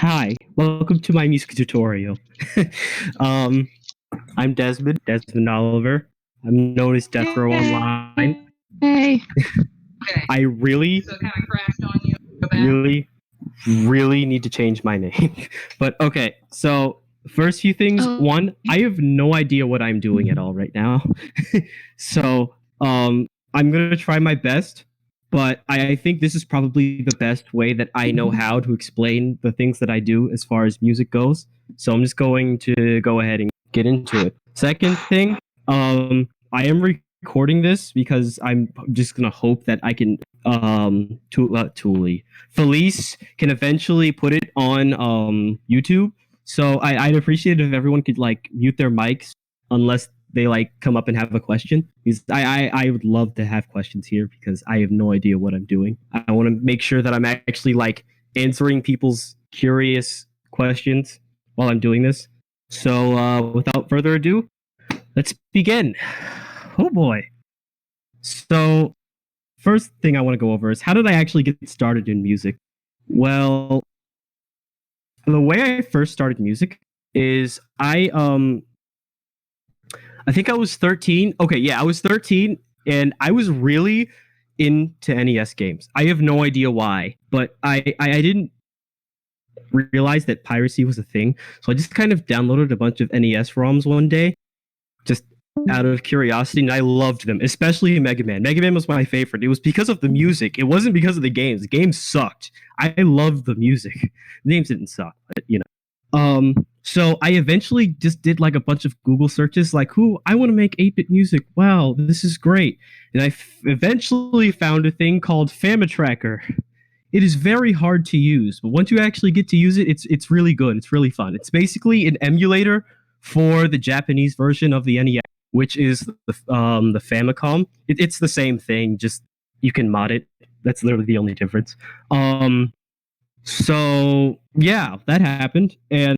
Hi, welcome to my music tutorial. um, I'm Desmond Oliver. I'm known as Deathro online. Hey. I really, So it kind of crashed on you. really need to change my name. But okay, so first few things. One, I have no idea what I'm doing at all right now. So I'm gonna try my best, but I think this is probably the best way that I know how to explain the things that I do as far as music goes. So I'm just going to go ahead and get into it. Second thing, I am recording this because I'm just gonna hope that I can Felice can eventually put it on YouTube. So I'd appreciate it if everyone could like mute their mics unless they like come up and have a question. Because I would love to have questions here because I have no idea what I'm doing. I want to make sure that I'm actually like answering people's curious questions while I'm doing this. So without further ado, let's begin. Oh boy. So first thing I want to go over is how did I actually get started in music? Well, the way I first started music is I think I was 13. Okay, yeah, I was 13 and I was really into NES games. I have no idea why, but I didn't realize that piracy was a thing. So I just kind of downloaded a bunch of NES ROMs one day, just out of curiosity, and I loved them, especially Mega Man. Mega Man was my favorite. It was because of the music. It wasn't because of the games. The games sucked. I loved the music. The games didn't suck, but you know. So I eventually just did like a bunch of Google searches, like, "Who I want to make 8-bit music. Wow, this is great!" And I eventually found a thing called Famitracker. It is very hard to use, but once you actually get to use it, it's really good. It's really fun. It's basically an emulator for the Japanese version of the NES, which is the Famicom. It's the same thing, just you can mod it. That's literally the only difference. So yeah, that happened, and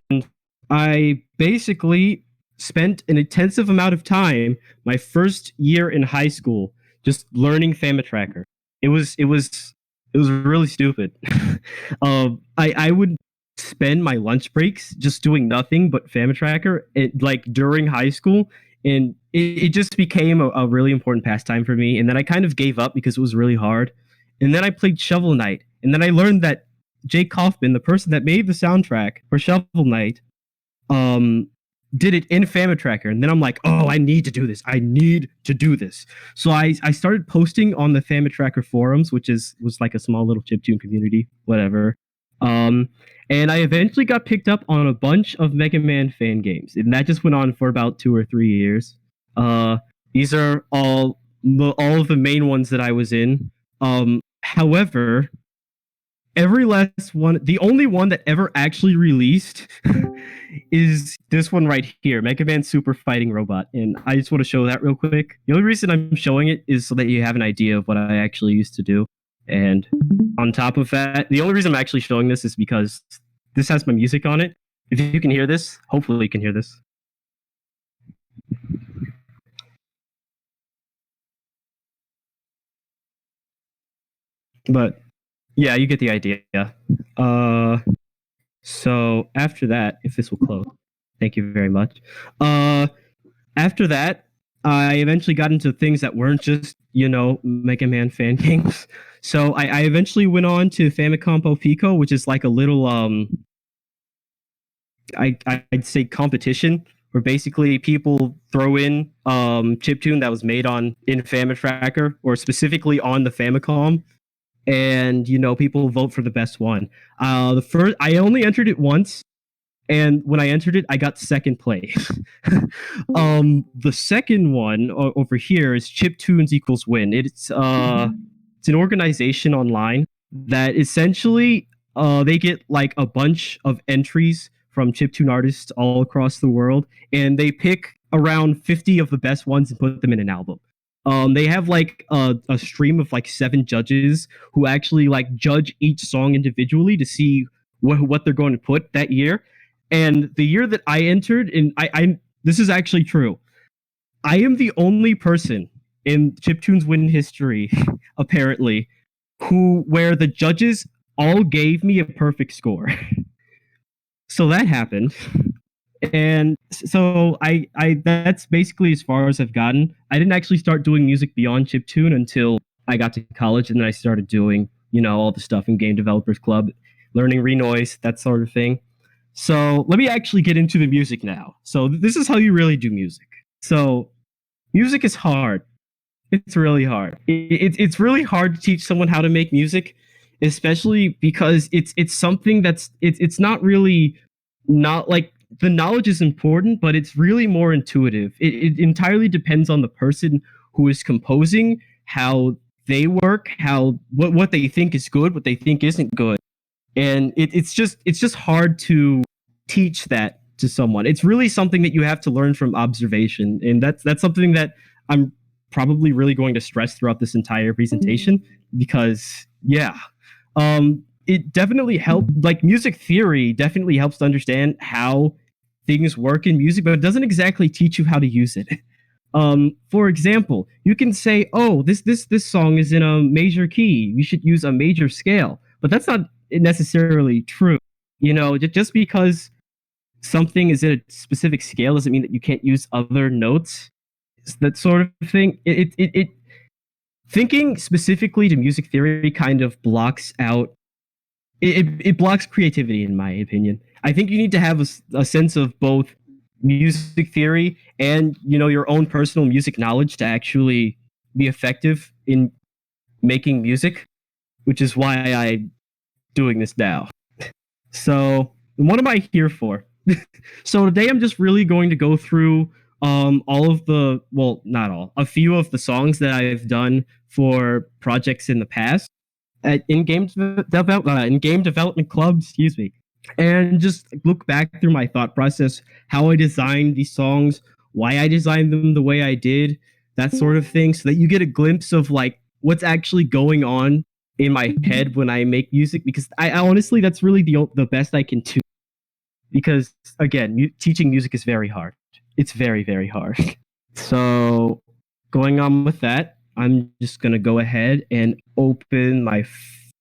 I basically spent an intensive amount of time my first year in high school just learning Famitracker. It was really stupid. I would spend my lunch breaks just doing nothing but Famitracker, like during high school, and it just became a really important pastime for me. And then I kind of gave up because it was really hard. And then I played Shovel Knight, and then I learned that Jake Kaufman, the person that made the soundtrack for Shovel Knight, did it in Famitracker. And then I'm like, oh, I need to do this. I need to do this. So I started posting on the Famitracker forums, which was like a small little chiptune community, whatever. And I eventually got picked up on a bunch of Mega Man fan games, and that just went on for about 2 or 3 years. These are all of the main ones that I was in. However, every last one, the only one that ever actually released is this one right here, Mega Man Super Fighting Robot. And I just want to show that real quick. The only reason I'm showing it is so that you have an idea of what I actually used to do. And on top of that, the only reason I'm actually showing this is because this has my music on it. If you can hear this, hopefully you can hear this. But yeah, you get the idea. So after that, if this will close, thank you very much. After that, I eventually got into things that weren't just, Mega Man fan games. So I eventually went on to Famicom Pico, which is like a little I'd say competition where basically people throw in chiptune that was made in Famitracker or specifically on the Famicom, and people vote for the best one. I only entered it once, and when I entered it, I got second place. The second one over here is Chiptunes Equals Win. It's an organization online that essentially they get like a bunch of entries from chiptune artists all across the world, and they pick around 50 of the best ones and put them in an album. They have like a stream of like 7 judges who actually like judge each song individually to see what they're going to put that year. And the year that I entered, and I this is actually true, I am the only person in Chiptunes Win history, apparently, where the judges all gave me a perfect score. So that happened. And so I that's basically as far as I've gotten. I didn't actually start doing music beyond chiptune until I got to college, and then I started doing, all the stuff in Game Developers Club, learning renoise, that sort of thing. So let me actually get into the music now. So this is how you really do music. So music is hard. It's really hard. It's really hard to teach someone how to make music, especially because it's something it's not really, not like, the knowledge is important, but it's really more intuitive. It entirely depends on the person who is composing, how they work, how what they think is good, what they think isn't good, and it's just hard to teach that to someone. It's really something that you have to learn from observation, and that's something that I'm probably really going to stress throughout this entire presentation, because it definitely helped. Like, music theory definitely helps to understand how things work in music, but it doesn't exactly teach you how to use it. For example, you can say, "Oh, this song is in a major key. We should use a major scale," but that's not necessarily true. Just because something is in a specific scale doesn't mean that you can't use other notes. That sort of thing. It thinking specifically to music theory kind of blocks out. It blocks creativity, in my opinion. I think you need to have a sense of both music theory and, your own personal music knowledge to actually be effective in making music, which is why I'm doing this now. So what am I here for? So today I'm just really going to go through all of the, well, not all, a few of the songs that I've done for projects in the past in game development clubs, excuse me, and just look back through my thought process, how I designed these songs, why I designed them the way I did, that sort of thing, so that you get a glimpse of like what's actually going on in my head when I make music. Because I honestly, that's really the best I can do. Because again, teaching music is very hard. It's very, very hard. So going on with that, I'm just gonna go ahead and open my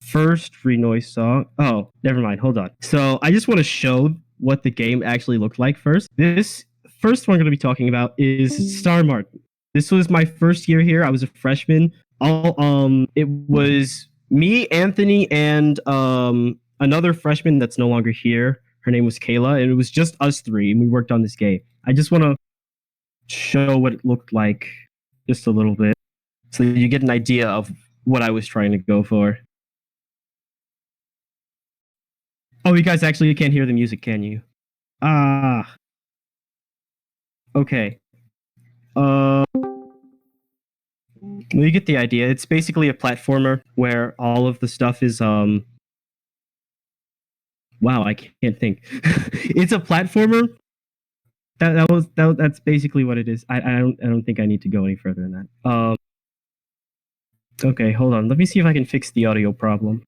first renoise song. Oh, never mind. Hold on. So I just want to show what the game actually looked like first. This first one I'm gonna be talking about is Star Martin. This was my first year here. I was a freshman. It was me, Anthony, and another freshman that's no longer here. Her name was Kayla, and it was just us three, and we worked on this game. I just want to show what it looked like just a little bit, so you get an idea of what I was trying to go for. Oh, you guys actually can't hear the music, can you? Ah. Okay. Well, you get the idea. It's basically a platformer where all of the stuff is wow, I can't think. It's a platformer. That's basically what it is. I don't think I need to go any further than that. Okay, hold on. Let me see if I can fix the audio problem.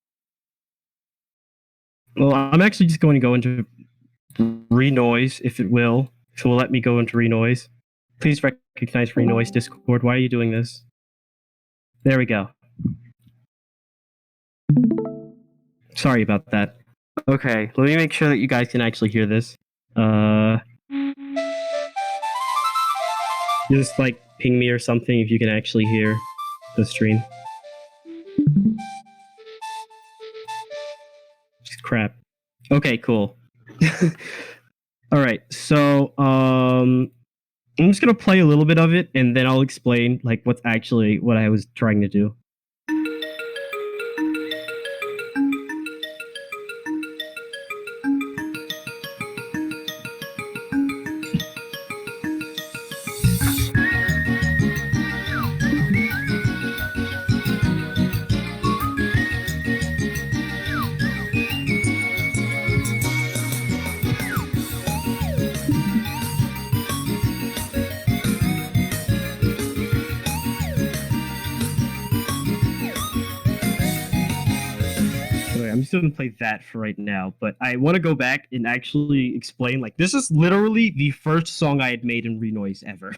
Well, I'm actually just going to go into renoise, if it will let me go into renoise. Please recognize renoise, Discord. Why are you doing this? There we go. Sorry about that. Okay, let me make sure that you guys can actually hear this. Just like ping me or something if you can actually hear the stream. Just crap. Okay, cool. All right, so I'm just gonna play a little bit of it, and then I'll explain like what I was trying to do. I'm just gonna play that for right now, but I want to go back and actually explain, like, this is literally the first song I had made in Renoise ever.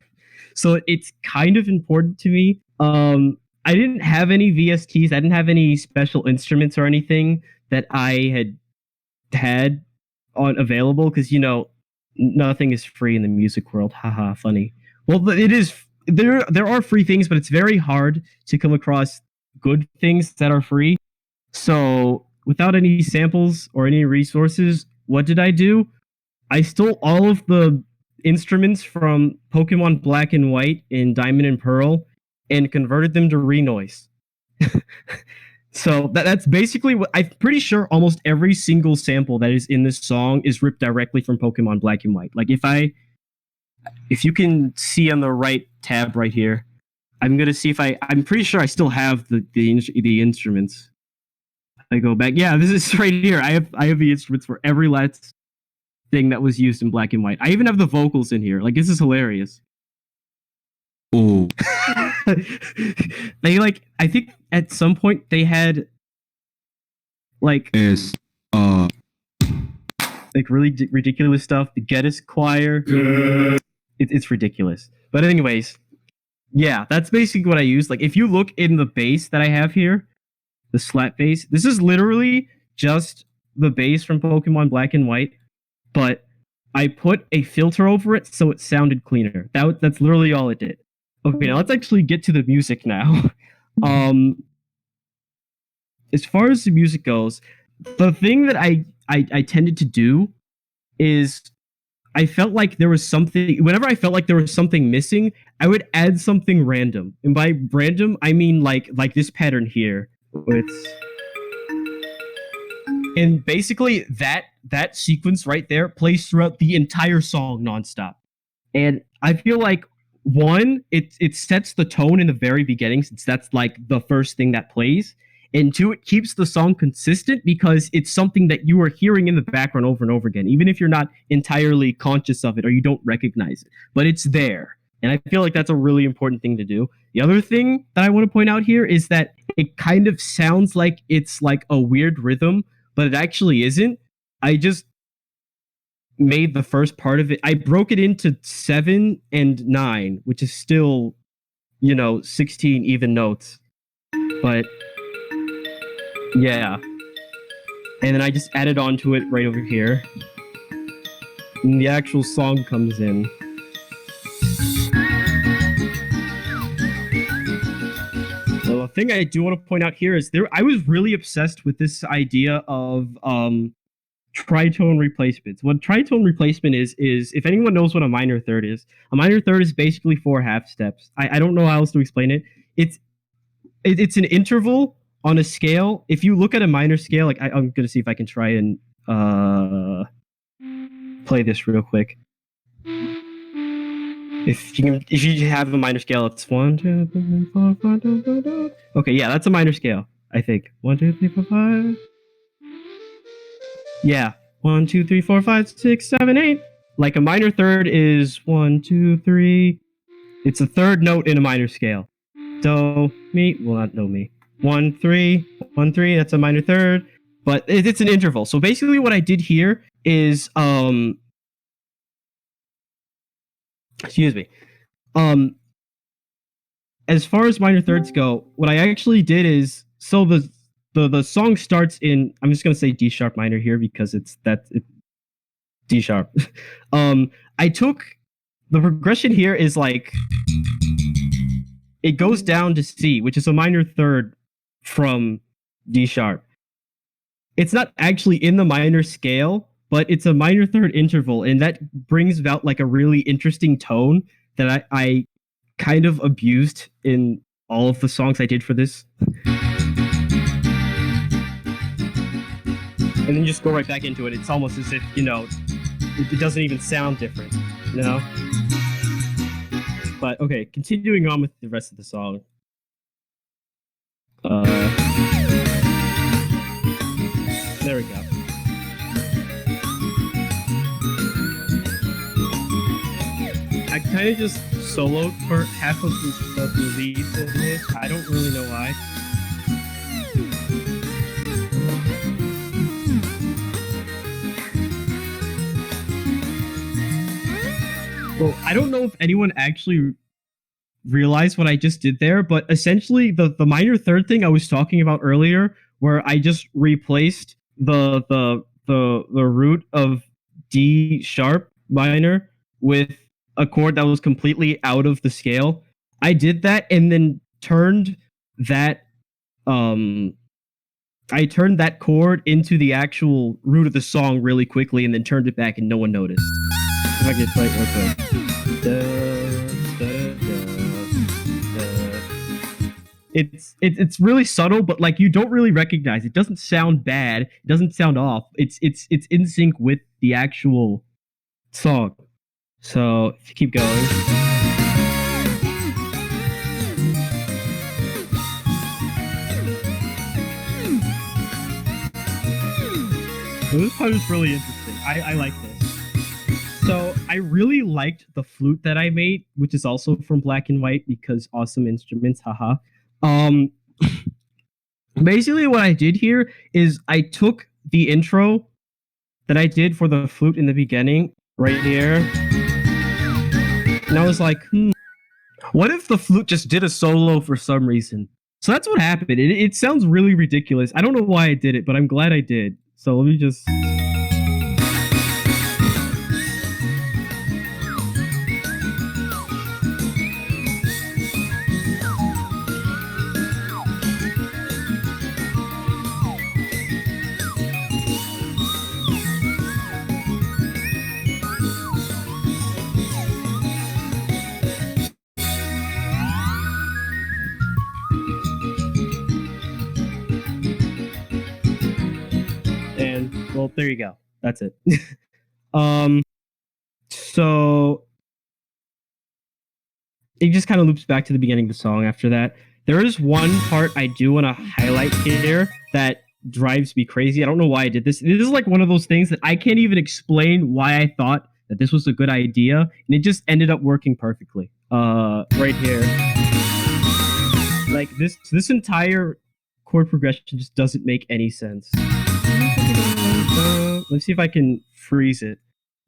So it's kind of important to me. I didn't have any VSTs, I didn't have any special instruments or anything that I had available because nothing is free in the music world. Haha, funny. Well, it is. There are free things, but it's very hard to come across good things that are free. So without any samples or any resources, what did I do? I stole all of the instruments from Pokemon Black and White and Diamond and Pearl and converted them to renoise. So that's basically what I'm pretty sure almost every single sample that is in this song is ripped directly from Pokemon Black and White. Like if you can see on the right tab right here, I'm gonna see if I'm pretty sure I still have the instruments. I go back. Yeah, this is right here. I have the instruments for every last thing that was used in Black and White. I even have the vocals in here. Like, this is hilarious. Oh. They I think at some point they had like really ridiculous stuff. The Geddes choir. It's ridiculous. But anyways, yeah, that's basically what I use. Like, if you look in the bass that I have here, the slap bass, this is literally just the bass from Pokemon Black and White, but I put a filter over it so it sounded cleaner. That's literally all it did. Okay, now let's actually get to the music now. As far as the music goes, the thing that I tended to do is I felt like there was something. Whenever I felt like there was something missing, I would add something random. And by random, I mean like this pattern here. And basically that sequence right there plays throughout the entire song nonstop. And I feel like one, it sets the tone in the very beginning, since that's like the first thing that plays. And two, it keeps the song consistent because it's something that you are hearing in the background over and over again, even if you're not entirely conscious of it or you don't recognize it. But it's there. And I feel like that's a really important thing to do. The other thing that I want to point out here is that it kind of sounds like it's like a weird rhythm, but it actually isn't. I just made the first part of it. I broke it into 7 and 9, which is still, 16 even notes. But yeah. And then I just added on to it right over here. And the actual song comes in. So the thing I do want to point out here is I was really obsessed with this idea of tritone replacements. What tritone replacement is if anyone knows what a minor third is basically 4 half steps. I don't know how else to explain it. It's an interval on a scale. If you look at a minor scale, like I'm gonna see if I can try and play this real quick. If you have a minor scale, it's 1, 2, 3, 4, 5, 6. Okay, yeah, that's a minor scale. I think 1, 2, 3, 4, 5. Yeah, 1, 2, 3, 4, 5, 6, 7, 8. Like a minor third is 1, 2, 3. It's a third note in a minor scale. Do, mi. Well, not do, mi. 1, 3, 1, 3. That's a minor third, but it's an interval. So basically, what I did here is excuse me. As far as minor thirds go, what I actually did is the song starts in, I'm just gonna say D sharp minor here because it's D sharp. I took the progression here is like it goes down to C, which is a minor third from D sharp. It's not actually in the minor scale, but it's a minor third interval, and that brings about like a really interesting tone that I kind of abused in all of the songs I did for this. And then just go right back into it. It's almost as if, it doesn't even sound different, But okay, continuing on with the rest of the song. There we go. I kind of just soloed for half of the leads in this. I don't really know why. Well, I don't know if anyone actually realized what I just did there, but essentially the minor third thing I was talking about earlier, where I just replaced the the root of D sharp minor with a chord that was completely out of the scale. I did that and then turned that I turned that chord into the actual root of the song really quickly and then turned it back and no one noticed. If I could play it real quick. It's really subtle, but like you don't really recognize. It doesn't sound bad. It doesn't sound off. It's in sync with the actual song. So if you keep going. So this part is really interesting. I like this. So I really liked the flute that I made, which is also from Black and White because awesome instruments, haha. Basically what I did here is I took the intro that I did for the flute in the beginning, right here, and I was like, what if the flute just did a solo for some reason? So that's what happened. It sounds really ridiculous. I don't know why I did it, but I'm glad I did. So let me just... Well, there you go. That's it. So it just kind of loops back to the beginning of the song after that. There is one part I do want to highlight here that drives me crazy. I don't know why I did this. This is like one of those things that I can't even explain why I thought that this was a good idea, and it just ended up working perfectly. Right here. Like this entire chord progression just doesn't make any sense. Let's see if I can freeze it.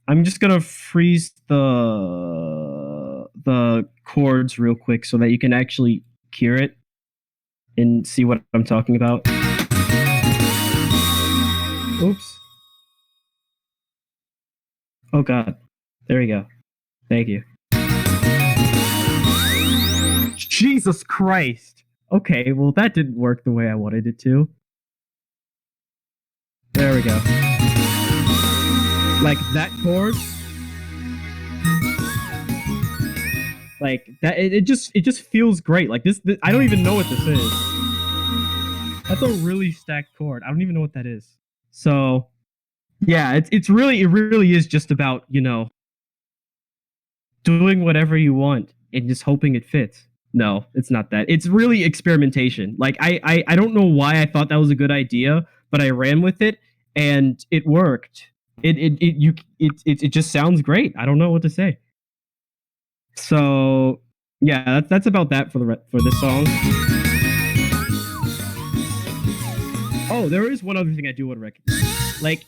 I'm just gonna freeze the chords real quick so that you can actually hear it and see what I'm talking about. Oops. Oh god. There we go. Thank you. Jesus Christ. Okay, well that didn't work the way I wanted it to. There we go. Like that chord. Like that it just feels great. Like this I don't even know what this is. That's a really stacked chord. I don't even know what that is. So yeah, it really is just about, you know, doing whatever you want and just hoping it fits. No, it's not that. It's really experimentation. Like I don't know why I thought that was a good idea, but I ran with it and it worked. It just sounds great. I don't know what to say. So yeah, that's about that for this song. Oh, there is one other thing I do want to recognize. Like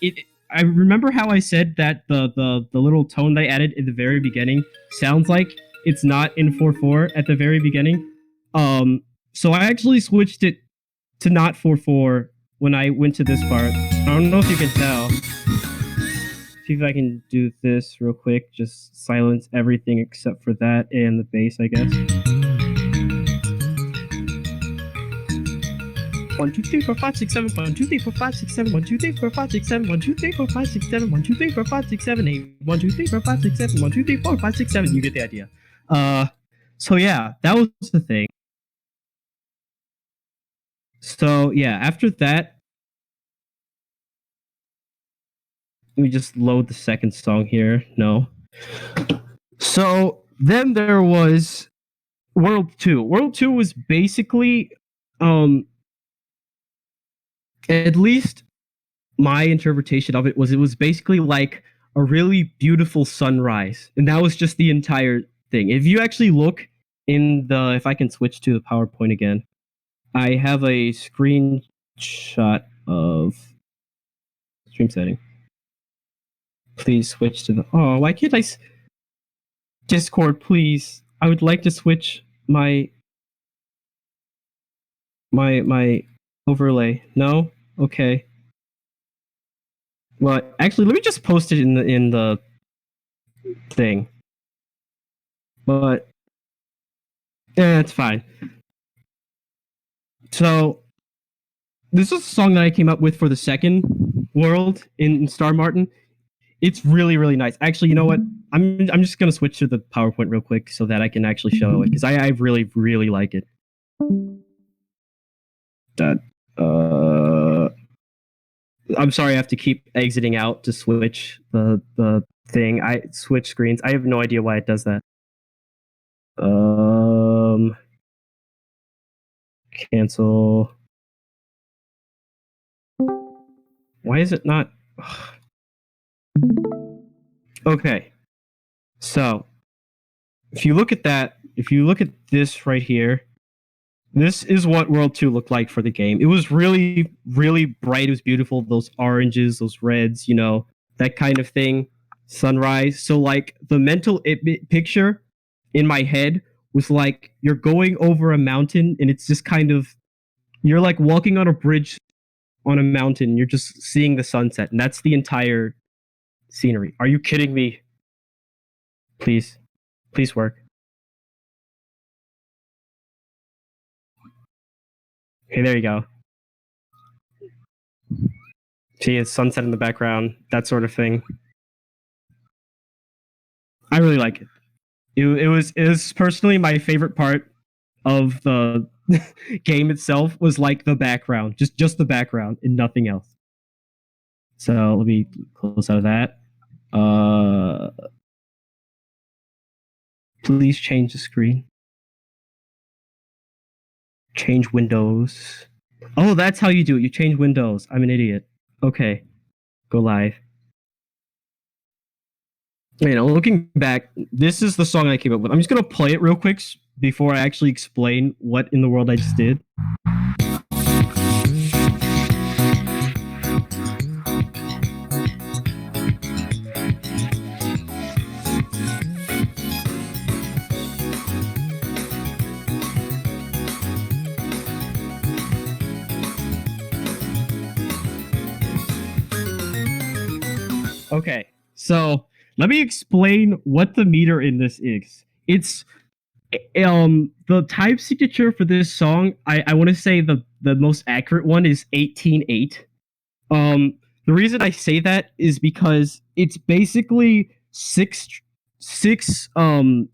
I remember how I said that the little tone that I added in the very beginning sounds like it's not in 4/4 at the very beginning. So I actually switched it to not 4/4 when I went to this part. I don't know if you can tell. See if I can do this real quick. Just silence everything except for that and the bass, I guess. 1, 2, 3, 4, 5, 6, 7. 1, 2, 3, 4, 5, 6, 7. 1, 2, 3, 4, 5, 6, 7. 1, 2, 3, 4, 5, 6, 7. 1, 2, 3, 4, 5, 6, 7, 8. 1, 2, 3, 4, 5, 6, 7. 1, 2, 3, 4, 5, 6, 7. You get the idea. So yeah, that was the thing. So yeah, after that, let me just load the second song here. No. So then there was World 2. World 2 was basically at least my interpretation of it was basically like a really beautiful sunrise. And that was just the entire thing. If you actually look in the, if I can switch to the PowerPoint again, I have a screenshot of stream setting. Please switch to the, oh, why can't I, Discord, please. I would like to switch my overlay. No? Okay. Well, actually, let me just post it in the thing. But yeah, it's fine. So this is a song that I came up with for the second world in Star Martin. It's really really nice. Actually, you know what? I'm just gonna switch to the PowerPoint real quick so that I can actually show it because I really really like it. That I'm sorry, I have to keep exiting out to switch the thing. I switch screens. I have no idea why it does that. Cancel. Why is it not? Okay. So, if you look at that, if you look at this right here, this is what World 2 looked like for the game. It was really, really bright. It was beautiful. Those oranges, those reds, you know, that kind of thing. Sunrise. So, like, the mental picture in my head was like you're going over a mountain and it's just kind of, you're like walking on a bridge on a mountain. You're just seeing the sunset. And that's the entire scenery. Are you kidding me? Please. Please work. Okay, there you go. See, it's sunset in the background, that sort of thing. I really like it. It was personally my favorite part of the game itself was like the background, just the background and nothing else. So let me close out of that. Please change the screen. Change windows. Oh, that's how you do it. You change windows. I'm an idiot. Okay, go live. You know, looking back, this is the song I came up with. I'm just gonna play it real quick before I actually explain what in the world I just did. Okay, so let me explain what the meter in this is. It's the type signature for this song. I want to say the most accurate one is 18/8. The reason I say that is because it's basically six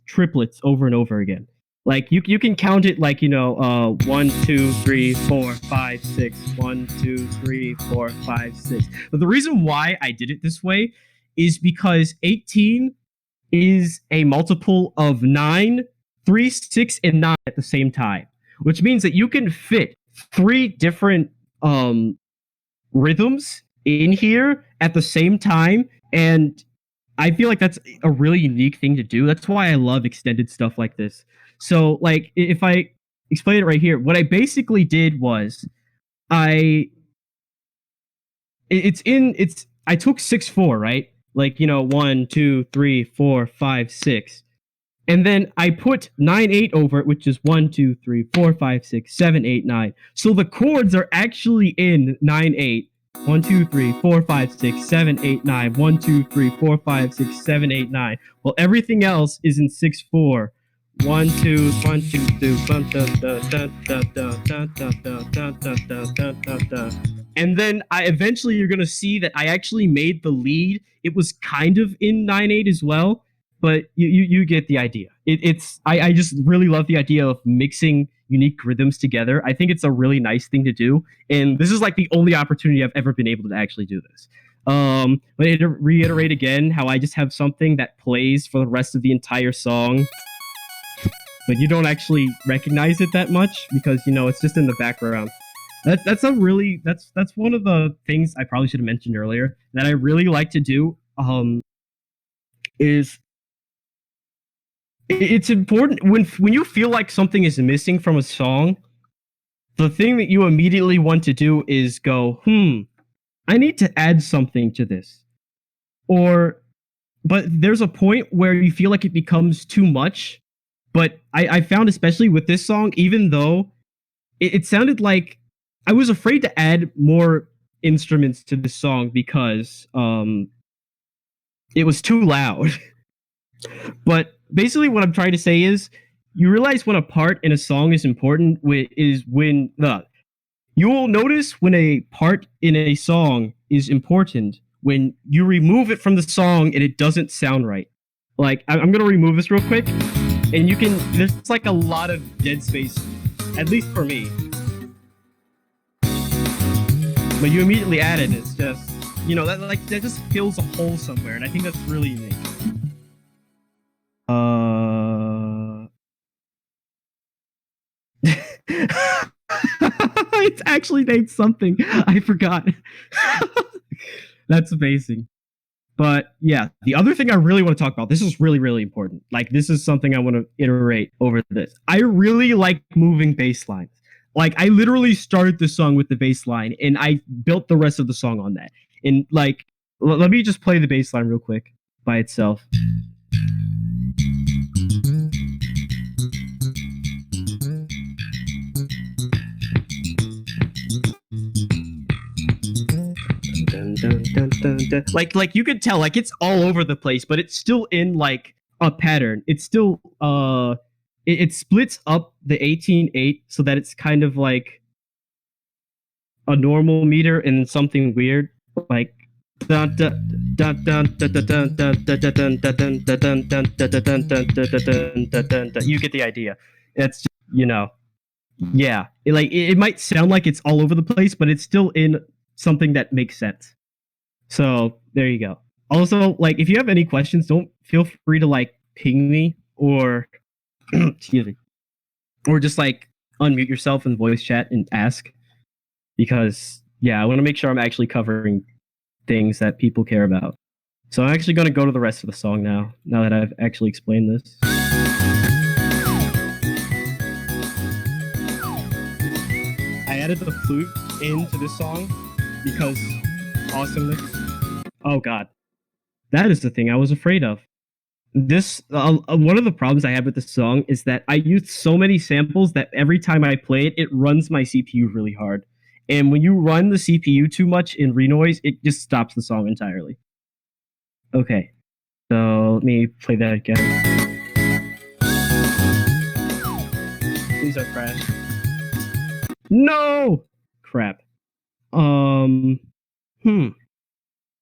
triplets over and over again. Like you can count it like, you know, 1 2 3 4 5 6 1 2 3 4 5 6. But the reason why I did it this way is because 18 is a multiple of 9, 3, 6, and 9 at the same time, which means that you can fit three different rhythms in here at the same time. And I feel like that's a really unique thing to do. That's why I love extended stuff like this. So, like, if I explain it right here, what I basically did was I took 6/4, right? Like, you know, 1 2 3 4 5 6. And then I put 9/8 over it, which is 1 2 3 4 5 6 7 8 9. So the chords are actually in 9/8. 1 2 3 4 5 6 7 8 9. 1 2 3 4 5 6 7 8 9. Well, everything else is in 6/4. 1 2 1 2 2 and then I eventually you're gonna see that I actually made the lead. It was kind of in 9/8 as well, but you get the idea. I just really love the idea of mixing unique rhythms together. I think it's a really nice thing to do, and this is like the only opportunity I've ever been able to actually do this. But to reiterate again how I just have something that plays for the rest of the entire song, but you don't actually recognize it that much because, you know, it's just in the background. That's one of the things I probably should have mentioned earlier that I really like to do. Is it's important when you feel like something is missing from a song, the thing that you immediately want to do is go, I need to add something to this. But there's a point where you feel like it becomes too much. But I found, especially with this song, even though it sounded like I was afraid to add more instruments to this song because it was too loud. But basically, what I'm trying to say is, you realize when a part in a song is important is when you will notice when a part in a song is important when you remove it from the song and it doesn't sound right. Like, I'm gonna remove this real quick, and you can. There's like a lot of dead space, at least for me. But you immediately add it, and it's just, you know, that just fills a hole somewhere, and I think that's really unique. It's actually named something. I forgot. That's amazing. But yeah, the other thing I really want to talk about, this is really, really important. Like, this is something I want to iterate over this. I really like moving bass lines. Like, I literally started the song with the bass line, and I built the rest of the song on that. And like, let me just play the bass line real quick by itself. Like you could tell, like, it's all over the place, but it's still in like a pattern. It's still it splits up the 18/8 so that it's kind of like a normal meter and something weird, like you get the idea. It's just, you know, yeah, it might sound like it's all over the place, but it's still in something that makes sense. So there you go. Also, like, if you have any questions, don't feel free to like ping me or excuse me, or just like unmute yourself in voice chat and ask, because yeah, I want to make sure I'm actually covering things that people care about. So I'm actually going to go to the rest of the song now that I've actually explained this. I added the flute into this song because awesomeness. Oh god, that is the thing I was afraid of. This one of the problems I have with this song is that I use so many samples that every time I play it, it runs my CPU really hard. And when you run the CPU too much in renoise, it just stops the song entirely. Okay, so let me play that again. Please don't crash. No! Crap.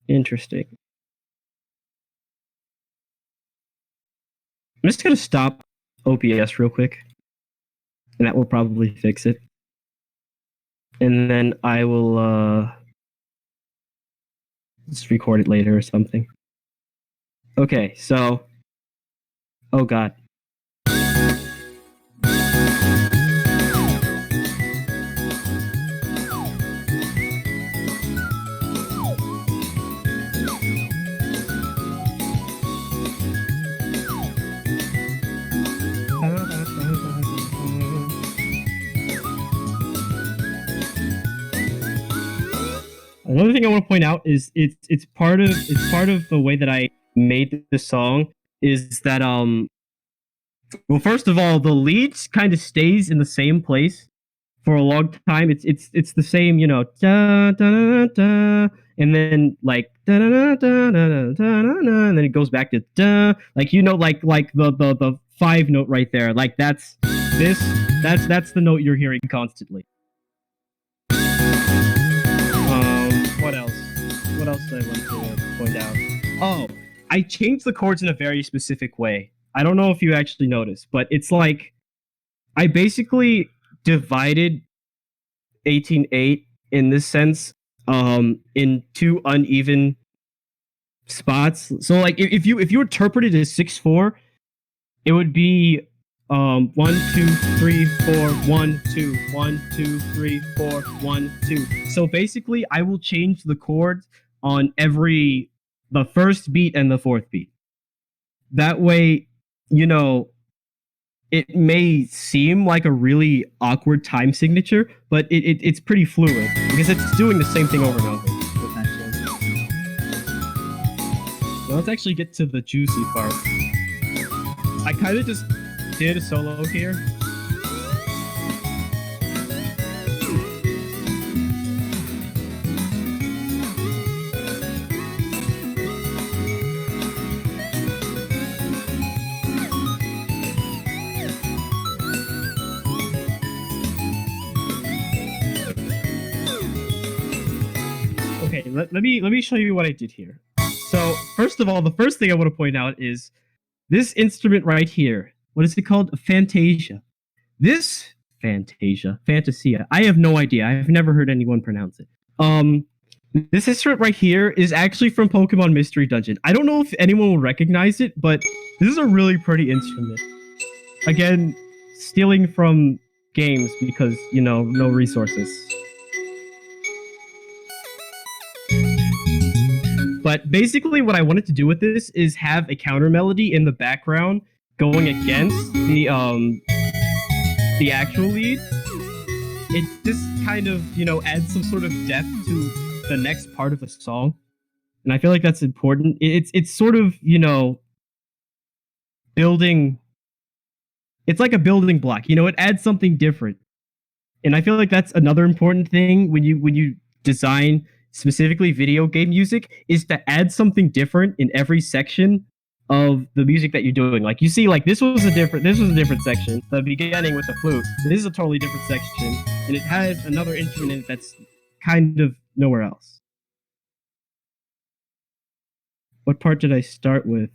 Interesting. I'm just gonna stop OBS real quick, and that will probably fix it. And then I will just record it later or something. Okay, so oh god. Another thing I want to point out is it's part of the way that I made the song is that well, first of all, the lead kind of stays in the same place for a long time. It's the same, you know, da, da, da, da, and then like da, da, da, da, da, da, da, and then it goes back to da, like, you know, like the 5 note right there, like that's the note you're hearing constantly. What else? What else did I want to point out? Oh, I changed the chords in a very specific way. I don't know if you actually noticed, but it's like I basically divided 18/8 in this sense in 2 uneven spots. So like if you interpret it as 6/4, it would be 1 2 3 4 1 2 1 2 3 4 1 2. So basically, I will change the chords on the first beat and the 4th beat. That way, you know, it may seem like a really awkward time signature, but it's pretty fluid because it's doing the same thing over and over. So let's actually get to the juicy part. I kind of just did a solo here. let me show you what I did here. So first of all, the first thing I want to point out is this instrument right here. What is it called? A Fantasia. This Fantasia. I have no idea. I've never heard anyone pronounce it. This instrument right here is actually from Pokemon Mystery Dungeon. I don't know if anyone will recognize it, but this is a really pretty instrument. Again, stealing from games because, you know, no resources. But basically what I wanted to do with this is have a counter melody in the background going against the actual lead. It just kind of, you know, adds some sort of depth to the next part of the song. And I feel like that's important. It's sort of, you know, building. It's like a building block, you know, it adds something different. And I feel like that's another important thing when you design specifically video game music, is to add something different in every section of the music that you're doing. Like you see, like this was a different section. The beginning with the flute. This is a totally different section, and it has another instrument in it that's kind of nowhere else. What part did I start with?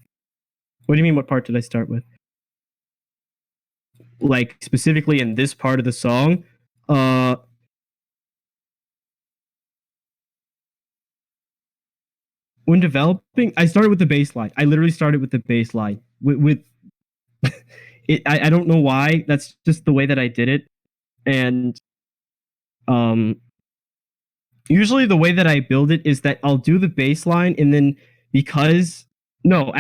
What do you mean, what part did I start with? Like specifically in this part of the song, when developing, I started with the bass line. I literally started with the bass line. With it, I don't know why. That's just the way that I did it. And usually the way that I build it is that I'll do the bass line, and then no,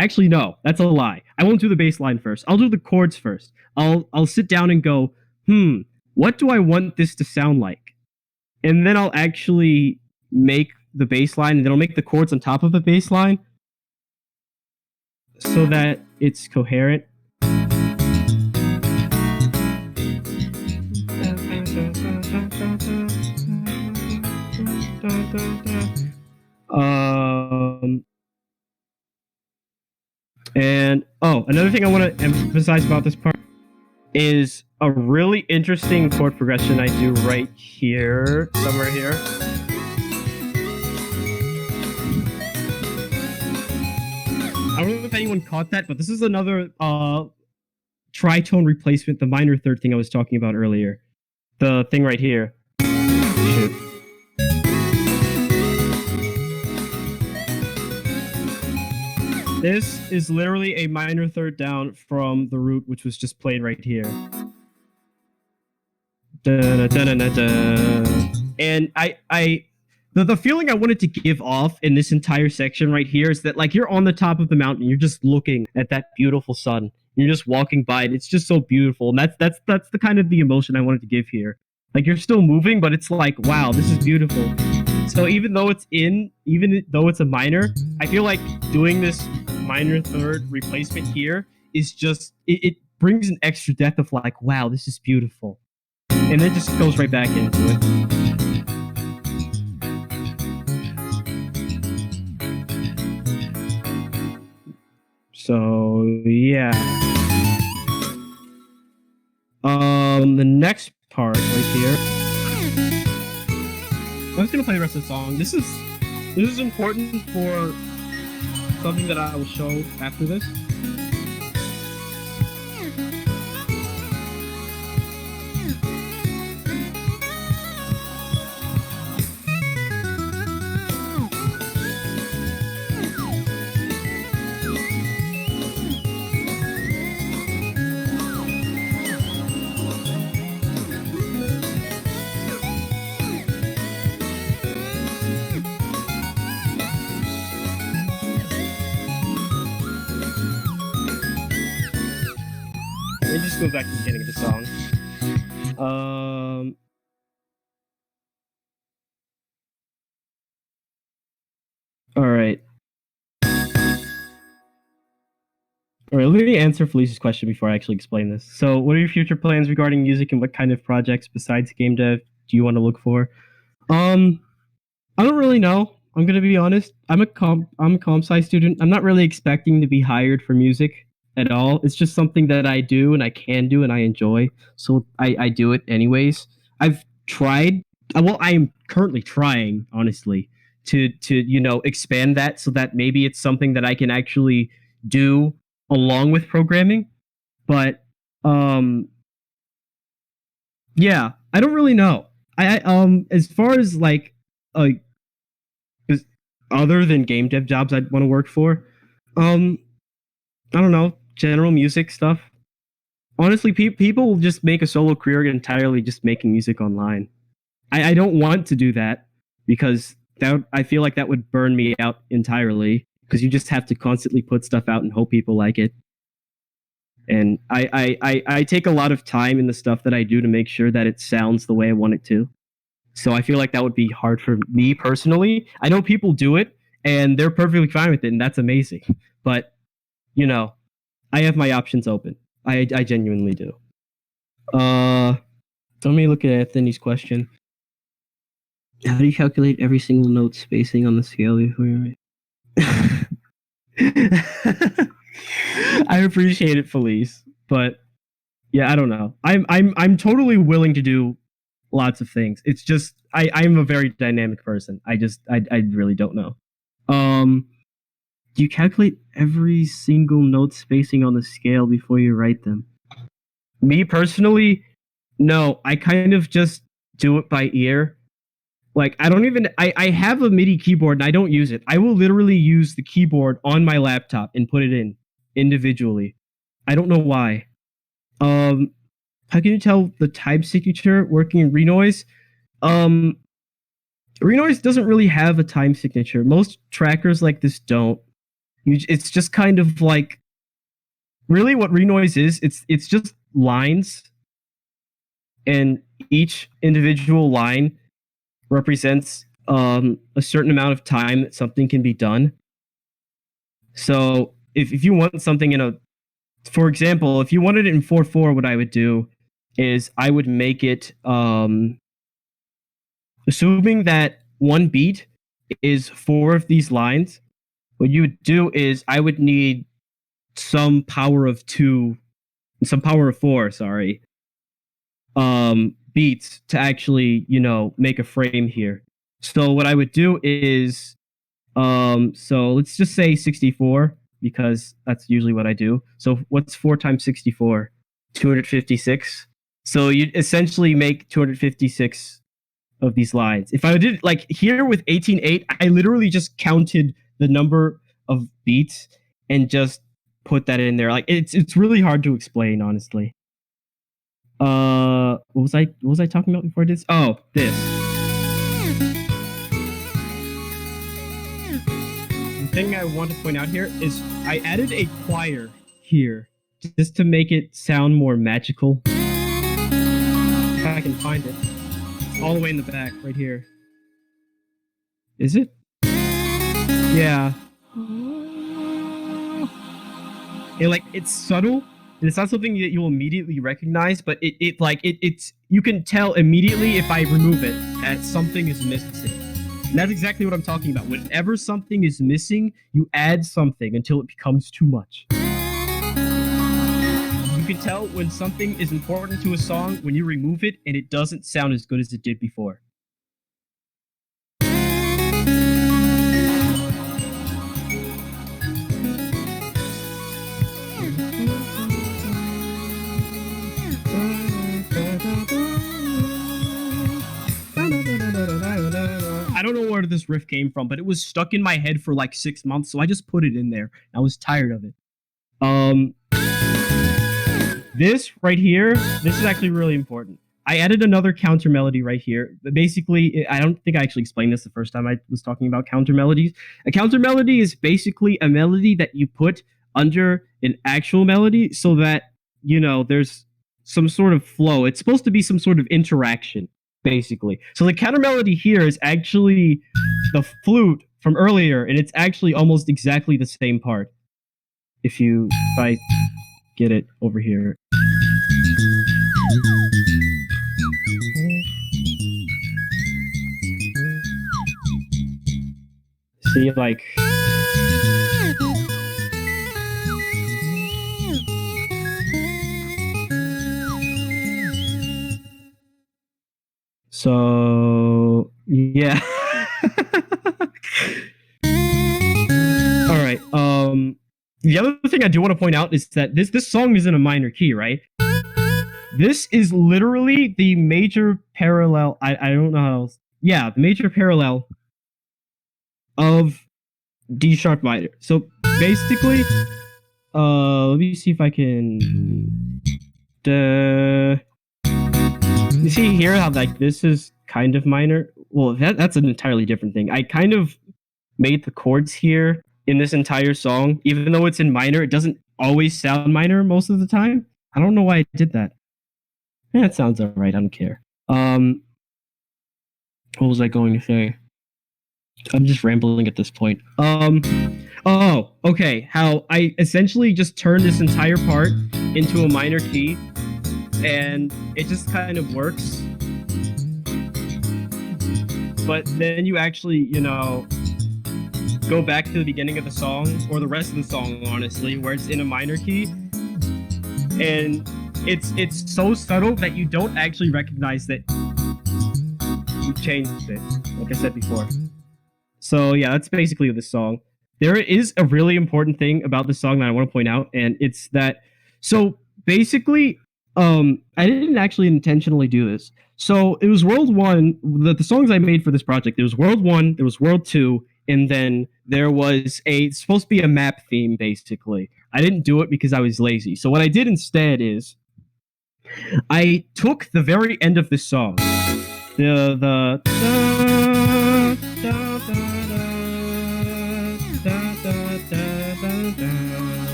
that's a lie. I won't do the bass line first. I'll do the chords first. I'll sit down and go, what do I want this to sound like? And then I'll actually make the bass line, and then I'll make the chords on top of the bass line so that it's coherent. And another thing I want to emphasize about this part is a really interesting chord progression I do right here, somewhere here. I don't know if anyone caught that, but this is another tritone replacement, the minor third thing I was talking about earlier. The thing right here. Shoot. This is literally a minor third down from the root, which was just played right here. And the feeling I wanted to give off in this entire section right here is that, like, you're on the top of the mountain, you're just looking at that beautiful sun. You're just walking by it. It's just so beautiful. And that's the kind of the emotion I wanted to give here. Like, you're still moving, but it's like, wow, this is beautiful. So even though it's a minor, I feel like doing this minor third replacement here is just, it brings an extra depth of like, wow, this is beautiful. And then it just goes right back into it. So yeah. The next part right here. I'm just gonna play the rest of the song. This is important for something that I will show after this. It just goes back to the beginning of the song. Alright. Alright, let me answer Felicia's question before I actually explain this. So, what are your future plans regarding music, and what kind of projects besides game dev do you want to look for? I don't really know. I'm gonna be honest. I'm a comp sci student. I'm not really expecting to be hired for music at all. It's just something that I do and I can do and I enjoy. So I do it anyways. I've tried. Well, I am currently trying, honestly, to expand that so that maybe it's something that I can actually do along with programming. But yeah, I don't really know. I as far as like other than game dev jobs I'd want to work for, I don't know, general music stuff. Honestly, people will just make a solo career entirely just making music online. I don't want to do that because I feel like that would burn me out entirely because you just have to constantly put stuff out and hope people like it. And I take a lot of time in the stuff that I do to make sure that it sounds the way I want it to. So I feel like that would be hard for me personally. I know people do it and they're perfectly fine with it, and that's amazing. But I have my options open. I genuinely do. Let me look at Anthony's question. How do you calculate every single note spacing on the scale before you write? I appreciate it, Felice, but yeah, I don't know. I'm totally willing to do lots of things. It's just I'm a very dynamic person. I really don't know. Do you calculate every single note spacing on the scale before you write them? Me personally, no. I kind of just do it by ear. Like, I don't even... I have a MIDI keyboard, and I don't use it. I will literally use the keyboard on my laptop and put it in individually. I don't know why. How can you tell the time signature working in Renoise? Renoise doesn't really have a time signature. Most trackers like this don't. It's just kind of like... Really, what Renoise is, it's just lines, and each individual line represents a certain amount of time that something can be done. So if you want something for example, if you wanted it in 4/4, what I would do is I would make it assuming that one beat is 4 of these lines. What you would do is I would need some power of 4, beats to actually, make a frame here. So what I would do is, so let's just say 64, because that's usually what I do. So what's 4 times 64? 256. So you essentially make 256 of these lines. If I did like here with 18/8, I literally just counted the number of beats and just put that in there. Like it's really hard to explain, honestly. What was I talking about before this? Oh, this. The thing I want to point out here is I added a choir here just to make it sound more magical. If I can find it. It's all the way in the back, right here. Is it? Yeah. It's subtle. And it's not something that you'll immediately recognize, but it's you can tell immediately if I remove it that something is missing. And that's exactly what I'm talking about. Whenever something is missing, you add something until it becomes too much. You can tell when something is important to a song when you remove it and it doesn't sound as good as it did before. I don't know where this riff came from, but it was stuck in my head for like 6 months, so I just put it in there. I was tired of it. This right here, this is actually really important. I added another counter melody right here. Basically, I don't think I actually explained this the first time I was talking about counter melodies. A counter melody is basically a melody that you put under an actual melody so that, there's some sort of flow. It's supposed to be some sort of interaction, basically. So the counter melody here is actually the flute from earlier, and it's actually almost exactly the same part. If I get it over here. See, like... So, yeah. All right. The other thing I do want to point out is that this song is in a minor key, right? This is literally the major parallel. I don't know how else. Yeah, the major parallel of D sharp minor. So basically, let me see if I can. You see here how like this is kind of minor. Well, that's an entirely different thing. I kind of made the chords here in this entire song, even though it's in minor. It doesn't always sound minor most of the time. I don't know why I did that. It sounds alright. I don't care. What was I going to say? I'm just rambling at this point. Oh, okay. How I essentially just turned this entire part into a minor key, and it just kind of works. But then you actually, go back to the beginning of the song, or the rest of the song, honestly, where it's in a minor key, and it's so subtle that you don't actually recognize that you changed it, like I said before. So yeah, that's basically the song. There is a really important thing about the song that I want to point out, and it's that. So basically, I didn't actually intentionally do this. So it was World 1. The songs I made for this project. There was World 1. There was World 2. And then there was it's supposed to be a map theme, basically. I didn't do it because I was lazy. So what I did instead is I took the very end of this song. I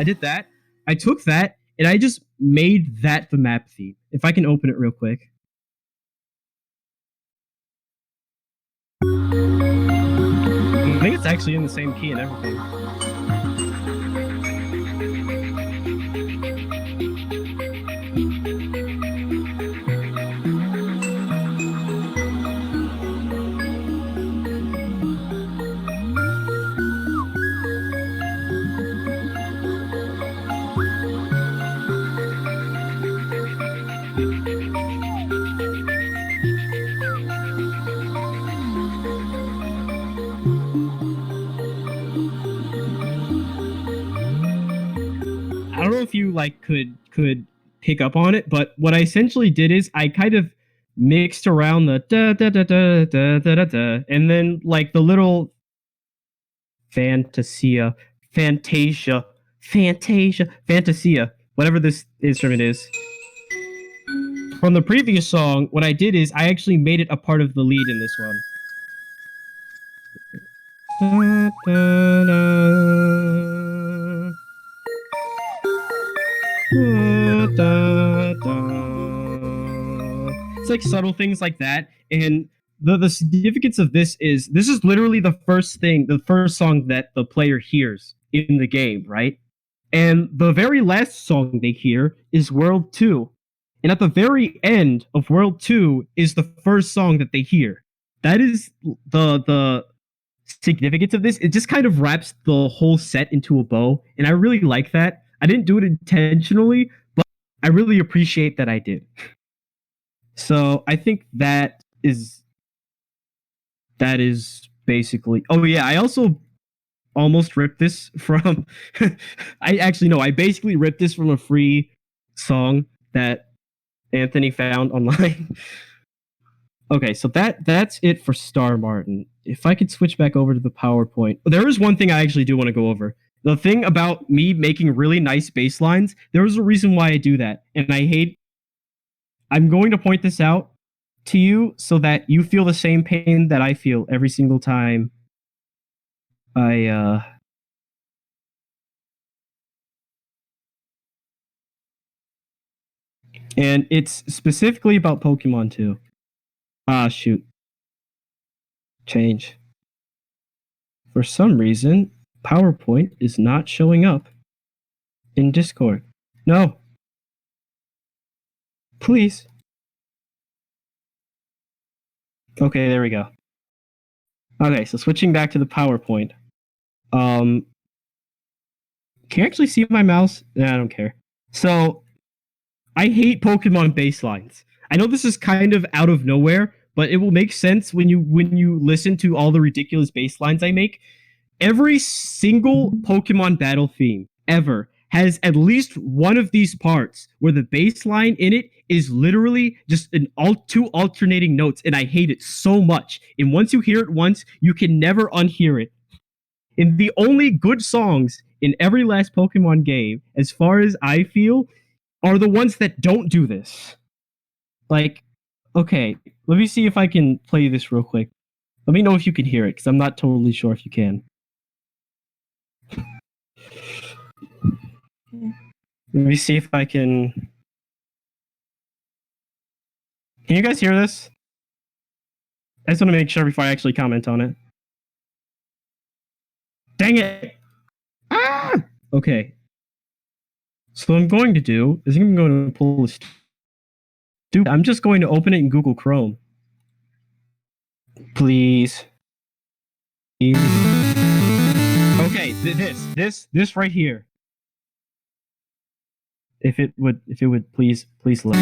did that. I took that and I just made that the map theme. If I can open it real quick. I think it's actually in the same key and everything. I don't know if you could pick up on it, but what I essentially did is I kind of mixed around the da da da da da da da da, and then like the little Fantasia, whatever this instrument is. From the previous song, what I did is I actually made it a part of the lead in this one. Da, da, da. Da, da. It's like subtle things like that, and the significance of this is literally the first song that the player hears in the game, right? And the very last song they hear is World 2. And at the very end of World 2 is the first song that they hear. That is the significance of this. It just kind of wraps the whole set into a bow, and I really like that. I didn't do it intentionally, but I really appreciate that I did. So I think that is basically. Oh yeah, I also almost ripped this from. I basically ripped this from a free song that Anthony found online. Okay, so that's it for Star Martin. If I could switch back over to the PowerPoint, there is one thing I actually do want to go over. The thing about me making really nice bass lines, there is a reason why I do that, and I'm going to point this out to you so that you feel the same pain that I feel every single time and it's specifically about Pokemon too. Ah, shoot. Change. For some reason, PowerPoint is not showing up in Discord. No. Please. Okay, there we go. Okay, so switching back to the PowerPoint. Can you actually see my mouse? Nah, I don't care. So, I hate Pokemon baselines. I know this is kind of out of nowhere, but it will make sense when you listen to all the ridiculous bass lines I make. Every single Pokemon battle theme ever has at least one of these parts where the bass line in it is literally just two alternating notes, and I hate it so much. And once you hear it once, you can never unhear it. And the only good songs in every last Pokemon game, as far as I feel, are the ones that don't do this. Like, okay, let me see if I can play this real quick. Let me know if you can hear it, because I'm not totally sure if you can. Let me see if I can. Can you guys hear this? I just want to make sure before I actually comment on it. Dang it! Ah! Okay. So what I'm going to do is I'm going to pull this. I'm just going to open it in Google Chrome. Please. Okay, this right here. If it would please load.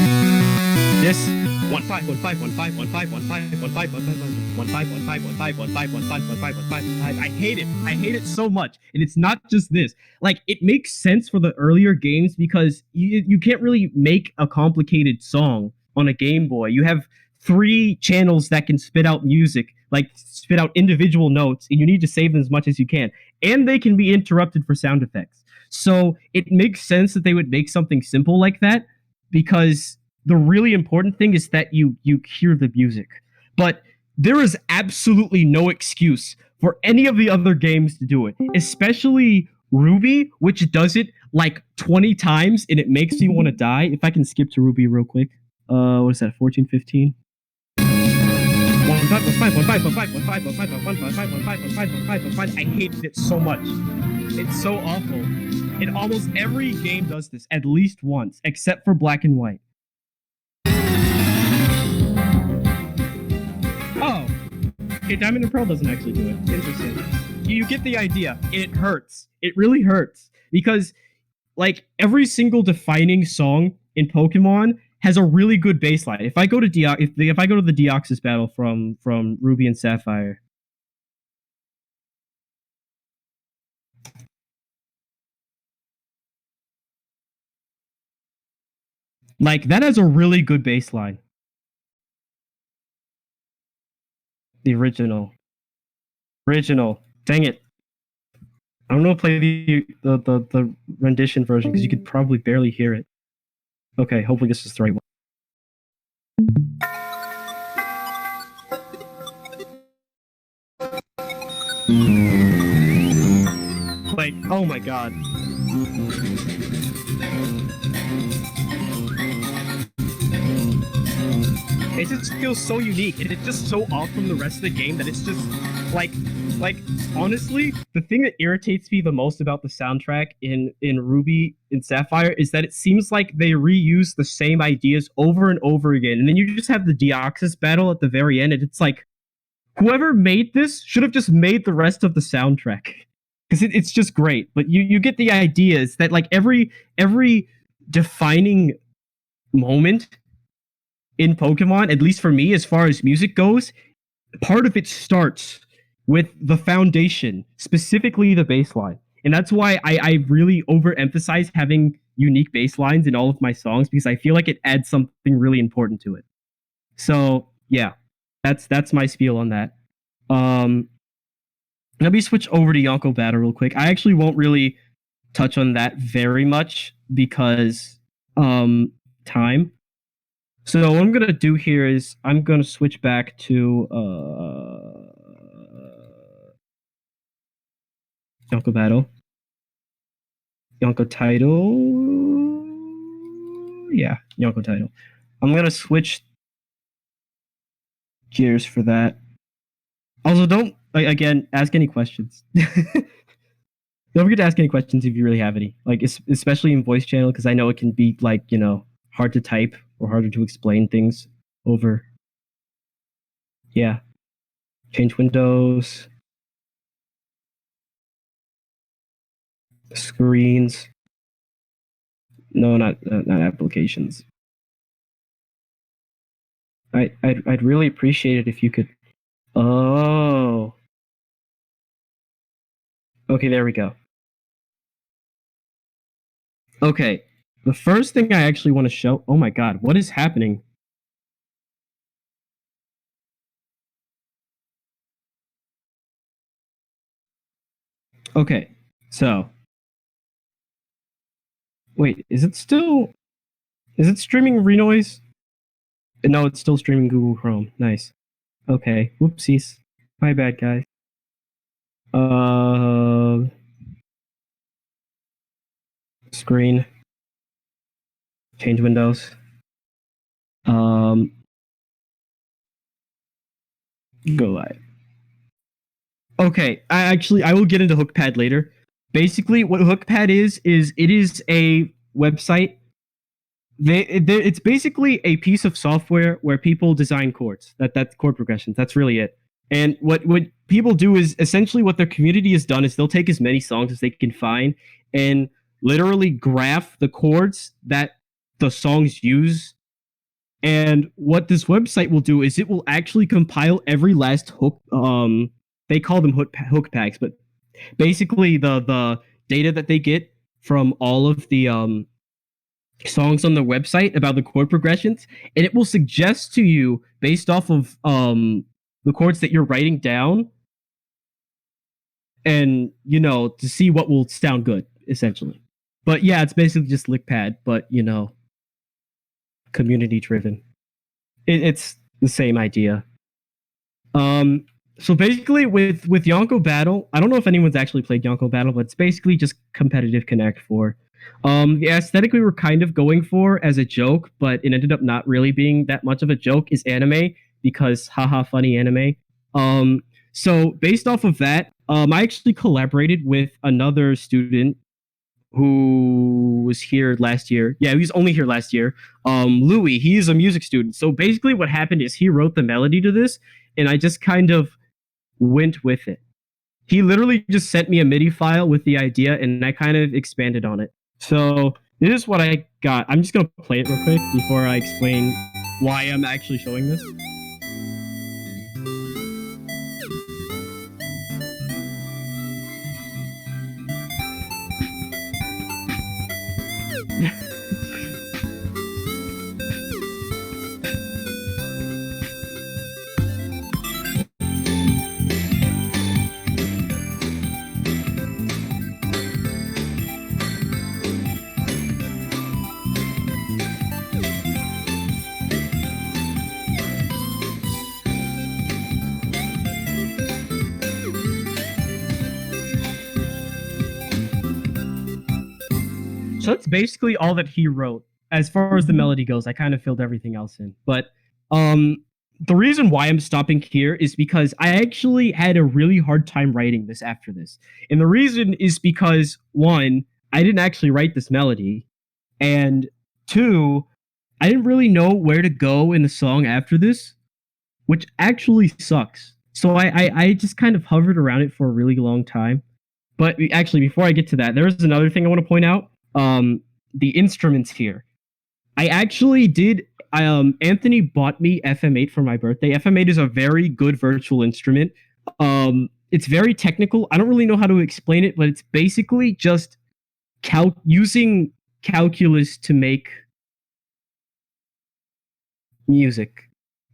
This 15151515151515151515151515151515. I hate it. I hate it so much. And it's not just this. Like, it makes sense for the earlier games because you can't really make a complicated song on a Game Boy. You have 3 channels that can spit out music, like spit out individual notes, and you need to save them as much as you can. And they can be interrupted for sound effects. So it makes sense that they would make something simple like that, because the really important thing is that you hear the music. But there is absolutely no excuse for any of the other games to do it, especially Ruby, which does it like 20 times and it makes me want to die. If I can skip to Ruby real quick. What is that, 1415? I hated it so much. It's so awful. And almost every game does this at least once, except for Black and White. Oh. Okay, Diamond and Pearl doesn't actually do it. Interesting. You get the idea. It hurts. It really hurts. Because, like, every single defining song in Pokemon has a really good bass line. If I go to if I go to the Deoxys battle from Ruby and Sapphire, like, that has a really good bass line. The original. Dang it. I don't know, play the rendition version because you could probably barely hear it. Okay, hopefully this is the right one. Like, oh my god. It just feels so unique, and it's just so off from the rest of the game that it's just like honestly, the thing that irritates me the most about the soundtrack in Ruby and Sapphire is that it seems like they reuse the same ideas over and over again, and then you just have the Deoxys battle at the very end, and it's like, whoever made this should have just made the rest of the soundtrack, because it's just great. But you get the idea. Is that like every defining moment in Pokemon, at least for me, as far as music goes, part of it starts with the foundation, specifically the bass line. And that's why I really overemphasize having unique bass lines in all of my songs, because I feel like it adds something really important to it. So yeah, that's my spiel on that. Let me switch over to Yonko Battle real quick. I actually won't really touch on that very much because time. So what I'm gonna do here is I'm gonna switch back to Yonko Battle. Yonko Title. Yeah, Yonko Title. I'm gonna switch gears for that. Also, don't again ask any questions. Don't forget to ask any questions if you really have any. Like, especially in voice channel, because I know it can be like, you know, hard to type or harder to explain things over. Yeah. Change windows. Screens. No, not applications. I'd really appreciate it if you could. Oh. Okay, there we go. Okay, the first thing I actually want to show. Oh my god, what is happening? Okay, so. Wait, is it still. Is it streaming Renoise? No, it's still streaming Google Chrome. Nice. Okay, whoopsies. My bad, guys. Screen. Change windows. Go live. Okay, I will get into HookPad later. Basically, what HookPad is it is a website. It's basically a piece of software where people design chords. That's chord progressions. That's really it. And what people do is essentially what their community has done is they'll take as many songs as they can find and literally graph the chords that the songs use. And what this website will do is it will actually compile every last hook. They call them hook packs, but basically the data that they get from all of the songs on the website about the chord progressions, and it will suggest to you based off of the chords that you're writing down, and to see what will sound good essentially. But yeah, it's basically just LickPad, but community driven. It's the same idea. So basically with Yonko Battle, I don't know if anyone's actually played Yonko Battle, but it's basically just competitive Connect 4. The aesthetic we were kind of going for as a joke, but it ended up not really being that much of a joke, is anime, because haha, funny anime. So based off of that, I actually collaborated with another student who was here last year. Yeah, he was only here last year. Louis, he's a music student. So basically what happened is he wrote the melody to this, and I just kind of went with it. He literally just sent me a MIDI file with the idea, and I kind of expanded on it. So this is what I got. I'm just going to play it real quick before I explain why I'm actually showing this. So that's basically all that he wrote. As far as the melody goes, I kind of filled everything else in. But the reason why I'm stopping here is because I actually had a really hard time writing this after this. And the reason is because, one, I didn't actually write this melody. And two, I didn't really know where to go in the song after this, which actually sucks. So I just kind of hovered around it for a really long time. But actually, before I get to that, there is another thing I want to point out. The instruments here. I actually did. Anthony bought me FM8 for my birthday. FM8 is a very good virtual instrument. It's very technical. I don't really know how to explain it, but it's basically just using calculus to make music.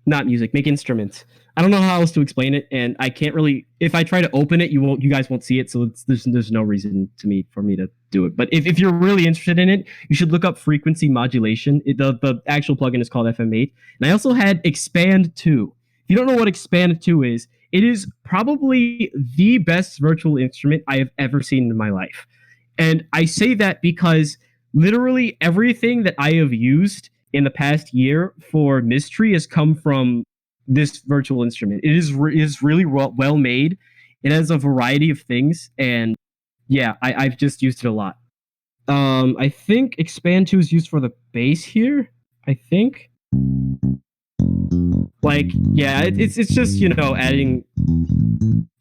Not music, make instruments. I don't know how else to explain it, and I can't really. If I try to open it, you guys won't see it. So there's no reason for me to do it. But if you're really interested in it, you should look up frequency modulation. The actual plugin is called FM8. And I also had Expand 2. If you don't know what Expand 2 is, it is probably the best virtual instrument I have ever seen in my life. And I say that because literally everything that I have used in the past year for Mystery has come from this virtual instrument. It is really well made. It has a variety of things, and yeah, I've just used it a lot. I think Expand 2 is used for the bass here. I think. Like, yeah, it's just adding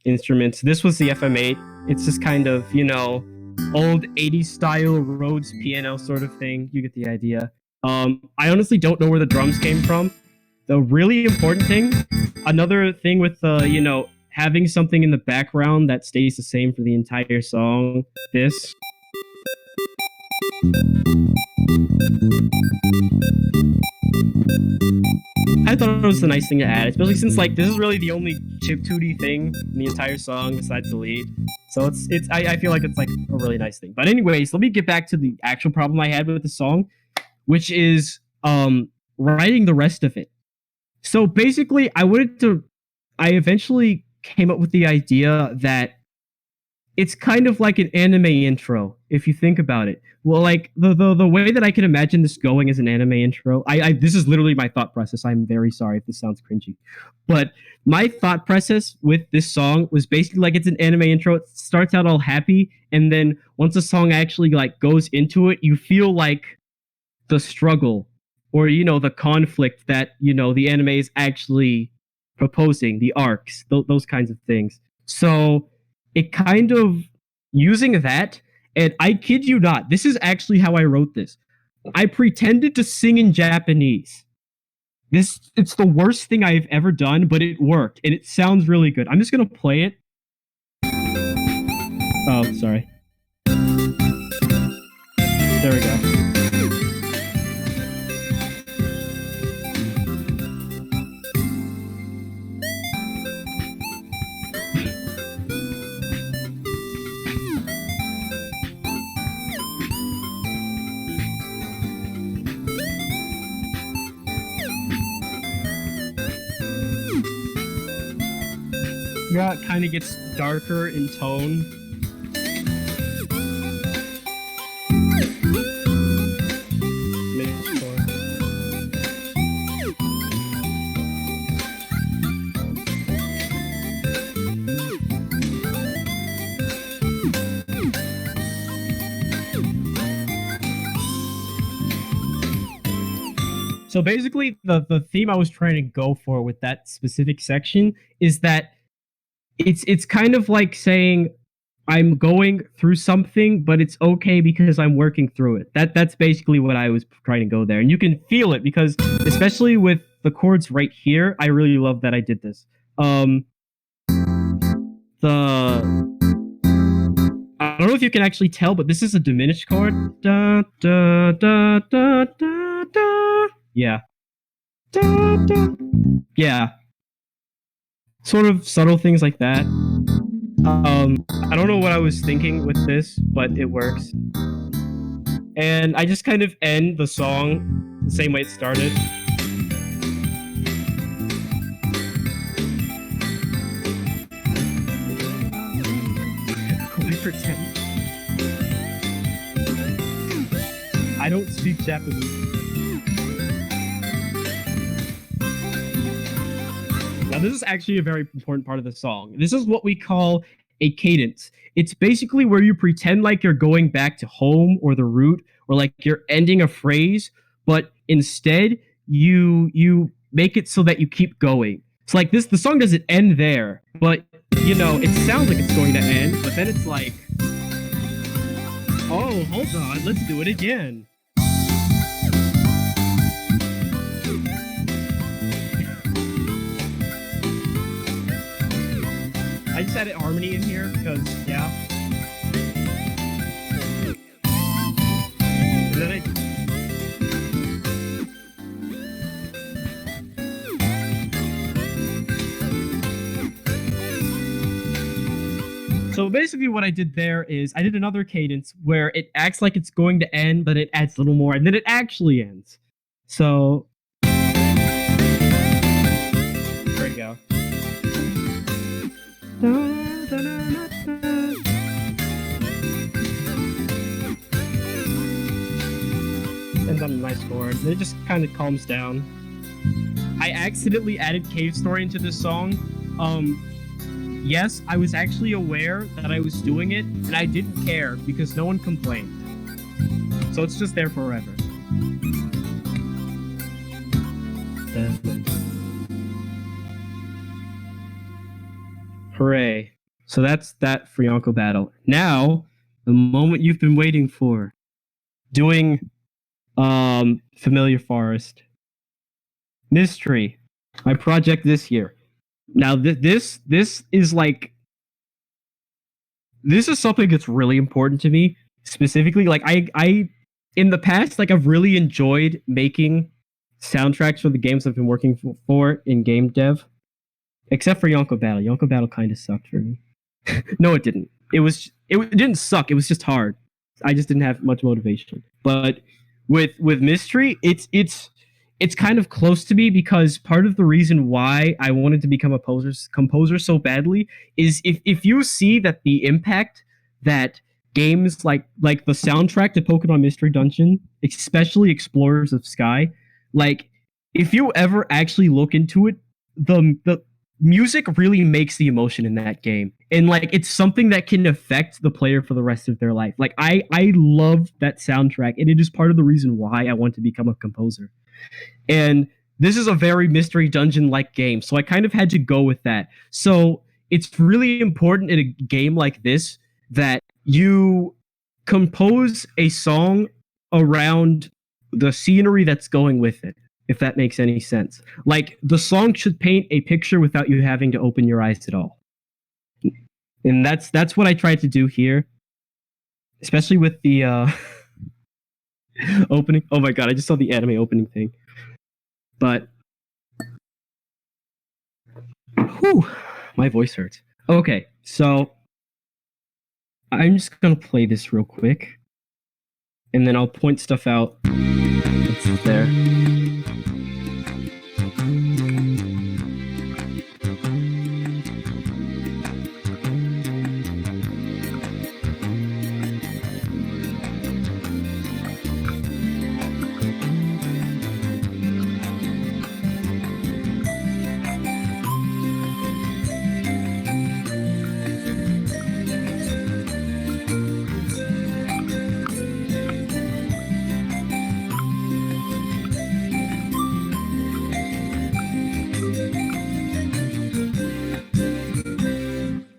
instruments. This was the FM8. It's just kind of old 80s style Rhodes piano sort of thing. You get the idea. I honestly don't know where the drums came from. the really important thing, another thing with having something in the background that stays the same for the entire song. This. I thought it was a nice thing to add, especially since like this is really the only chiptune thing in the entire song besides the lead. So I feel like it's like a really nice thing. But anyways, let me get back to the actual problem I had with the song, which is writing the rest of it. So basically, I eventually came up with the idea that it's kind of like an anime intro, if you think about it. Well, like the way that I can imagine this going as an anime intro, I this is literally my thought process. I'm very sorry if this sounds cringy, but my thought process with this song was basically like it's an anime intro. It starts out all happy, and then once the song actually like goes into it, you feel like the struggle or the conflict that the anime is actually proposing, the arcs, those kinds of things. So it kind of using that, and I kid you not, this is actually how I wrote this. I pretended to sing in Japanese. It's the worst thing I've ever done, but it worked and it sounds really good. I'm just gonna play it. Oh, sorry. There we go. Yeah, it kind of gets darker in tone. So basically, the theme I was trying to go for with that specific section is that it's kind of like saying I'm going through something, but it's okay because I'm working through it. That's basically what I was trying to go there, and you can feel it because, especially with the chords right here, I really love that I did this. I don't know if you can actually tell, but this is a diminished chord. Da da da da da da. Yeah. Da, da. Yeah. Sort of subtle things like that. I don't know what I was thinking with this, but it works. And I just kind of end the song the same way it started. I pretend. I don't speak Japanese. Now, this is actually a very important part of the song. This is what we call a cadence. It's basically where you pretend like you're going back to home or the root, or like you're ending a phrase, but instead you make it so that you keep going. It's like this. The song doesn't end there, but it sounds like it's going to end, but then it's like, oh, hold on, let's do it again. I just added harmony in here because, yeah. And then So basically what I did there is I did another cadence where it acts like it's going to end, but it adds a little more, and then it actually ends. So there we go. And then a nice chord. Then it just kind of calms down. I accidentally added Cave Story into this song. Yes, I was actually aware that I was doing it, and I didn't care because no one complained. So it's just there forever. Hooray. So that's that for Yonko Battle. Now, the moment you've been waiting for. Doing Familiar Forest. Mystery. My project this year. Now this is like this is something that's really important to me specifically. Like I in the past, like I've really enjoyed making soundtracks for the games I've been working for in game dev, except for Yonko Battle. Yonko Battle kind of sucked for me. No, it didn't. It didn't suck. It was just hard. I just didn't have much motivation. But with Mystery, it's kind of close to me because part of the reason why I wanted to become a composer so badly is if you see that the impact that games like the soundtrack to Pokemon Mystery Dungeon, especially Explorers of Sky, like if you ever actually look into it, the music really makes the emotion in that game, and like it's something that can affect the player for the rest of their life. Like I love that soundtrack, and it is part of the reason why I want to become a composer. And this is a very Mystery Dungeon like game, so I kind of had to go with that. So it's really important in a game like this that you compose a song around the scenery that's going with it, if that makes any sense. Like the song should paint a picture without you having to open your eyes at all. And that's what I tried to do here, especially with the opening. Oh my god, I just saw the anime opening thing. But whew, my voice hurts. Okay, so I'm just gonna play this real quick, and then I'll point stuff out that's there.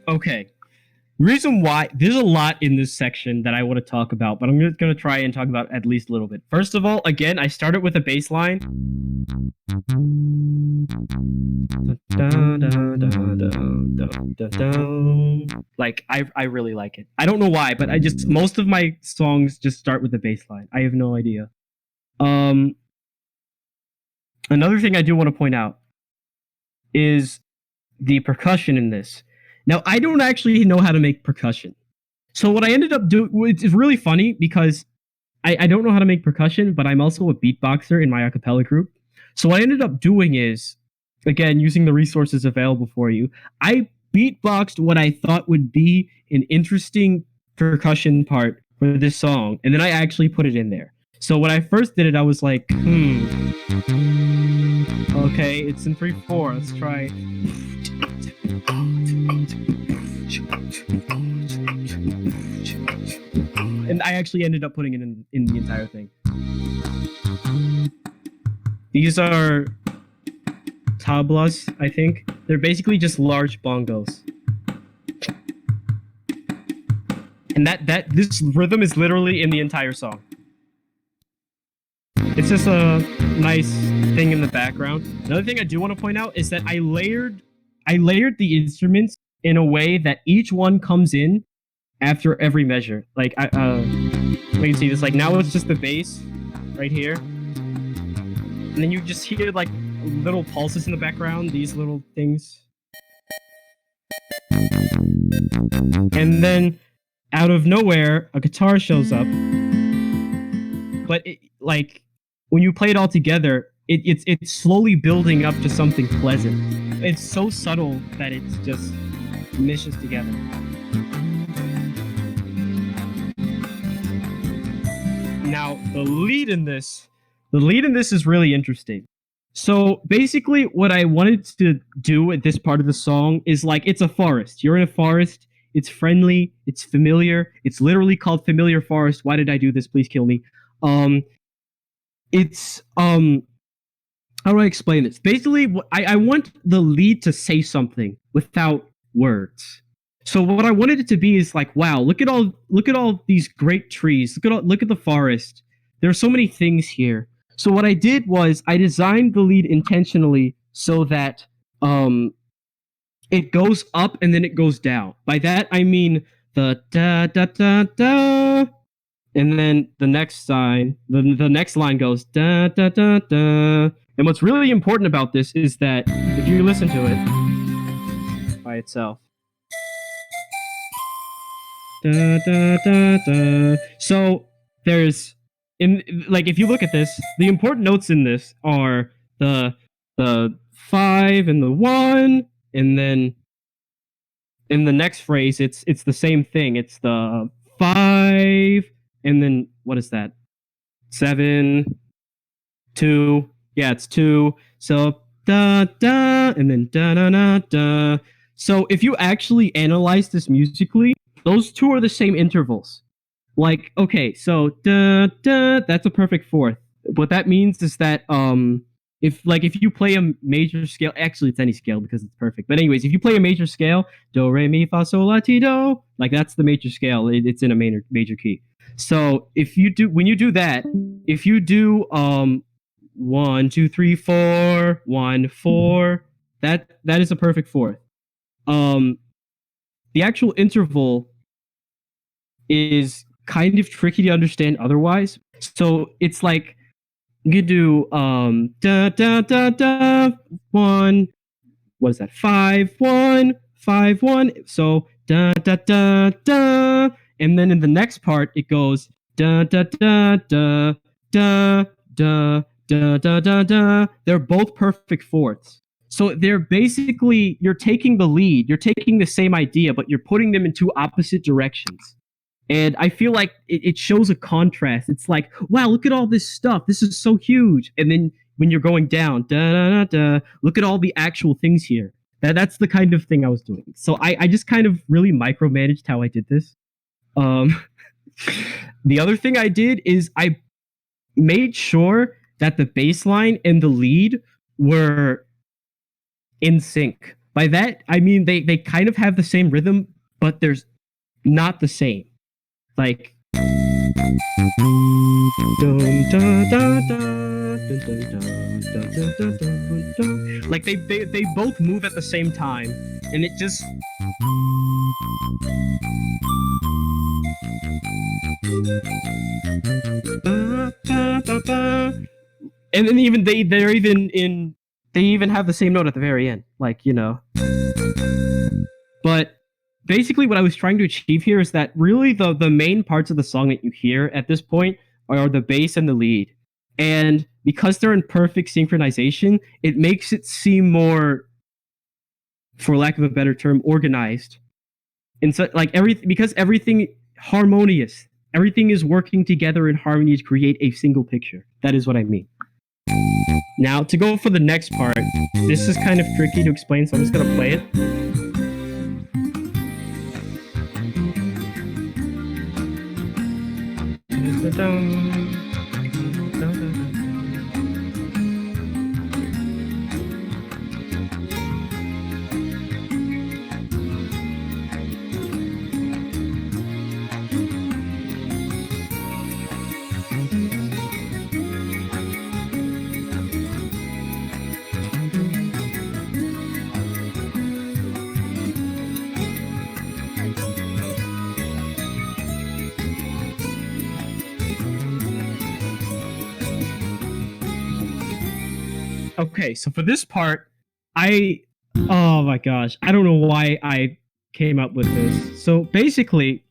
Okay. Reason why there's a lot in this section that I want to talk about, but I'm just going to try and talk about at least a little bit. First of all, again, I started with a bass line. Like I really like it. I don't know why, but I just most of my songs just start with the bass line. I have no idea. Another thing I do want to point out is the percussion in this. Now, I don't actually know how to make percussion. So what I ended up doing, it's really funny because I don't know how to make percussion, but I'm also a beatboxer in my acapella group. So what I ended up doing is, again, using the resources available for you, I beatboxed what I thought would be an interesting percussion part for this song, and then I actually put it in there. So when I first did it, I was like, okay, it's in 3/4. Let's try. And I actually ended up putting it in the entire thing. These are tablas, I think. They're basically just large bongos. And this rhythm is literally in the entire song. It's just a nice thing in the background. Another thing I do want to point out is that I layered the instruments in a way that each one comes in after every measure. Like you can see this. Like now it's just the bass right here, and then you just hear like little pulses in the background. These little things, and then out of nowhere, a guitar shows up. But like when you play it all together, it's slowly building up to something pleasant. It's so subtle that it's just meshes together. Now, the lead in this is really interesting. So basically what I wanted to do at this part of the song is like it's a forest. You're in a forest, it's friendly, it's familiar, it's literally called Familiar Forest. Why did I do this? Please kill me. It's how do I explain this? Basically, I want the lead to say something without words. So what I wanted it to be is like, wow, look at all these great trees. Look at the forest. There are so many things here. So what I did was I designed the lead intentionally so that it goes up and then it goes down. By that I mean the da da da da, and then the next next line goes da da da da. And what's really important about this is that if you listen to it by itself, da da da da. So there's if you look at this, the important notes in this are the 5 and the 1, and then in the next phrase it's the same thing. It's the 5 and then what is that? 7, 2. Yeah, it's 2. So da da and then da da da da. So if you actually analyze this musically, those two are the same intervals. Like, okay, so da da, that's a perfect fourth. What that means is that if you play a major scale, actually it's any scale because it's perfect. But anyways, if you play a major scale, do re mi fa sol la ti do, like that's the major scale. It's in a major key. So when you do that, if you do 1 2 3 4 1 4, that is a perfect fourth. The actual interval is kind of tricky to understand otherwise. So it's like you do da da da da 1, what is that? 5 1 5 1. So da da da da, and then in the next part it goes da da da da da da da da da da. They're both perfect fourths. So they're basically, you're taking the lead, you're taking the same idea, but you're putting them in two opposite directions. And I feel like it shows a contrast. It's like, wow, look at all this stuff. This is so huge. And then when you're going down, da da da da, look at all the actual things here. That's the kind of thing I was doing. So I just kind of really micromanaged how I did this. The other thing I did is I made sure that the bass line and the lead were in sync. By that, I mean they kind of have the same rhythm, but there's not the same. Like like they both move at the same time, and it just and then even they even have the same note at the very end, like, you know. But basically what I was trying to achieve here is that really the main parts of the song that you hear at this point are the bass and the lead. And because they're in perfect synchronization, it makes it seem more, for lack of a better term, organized. And so like because everything harmonious, everything is working together in harmony to create a single picture. That is what I mean. Now, to go for the next part, this is kind of tricky to explain, so I'm just gonna play it. Okay, so for this part, oh my gosh, I don't know why I came up with this. So basically,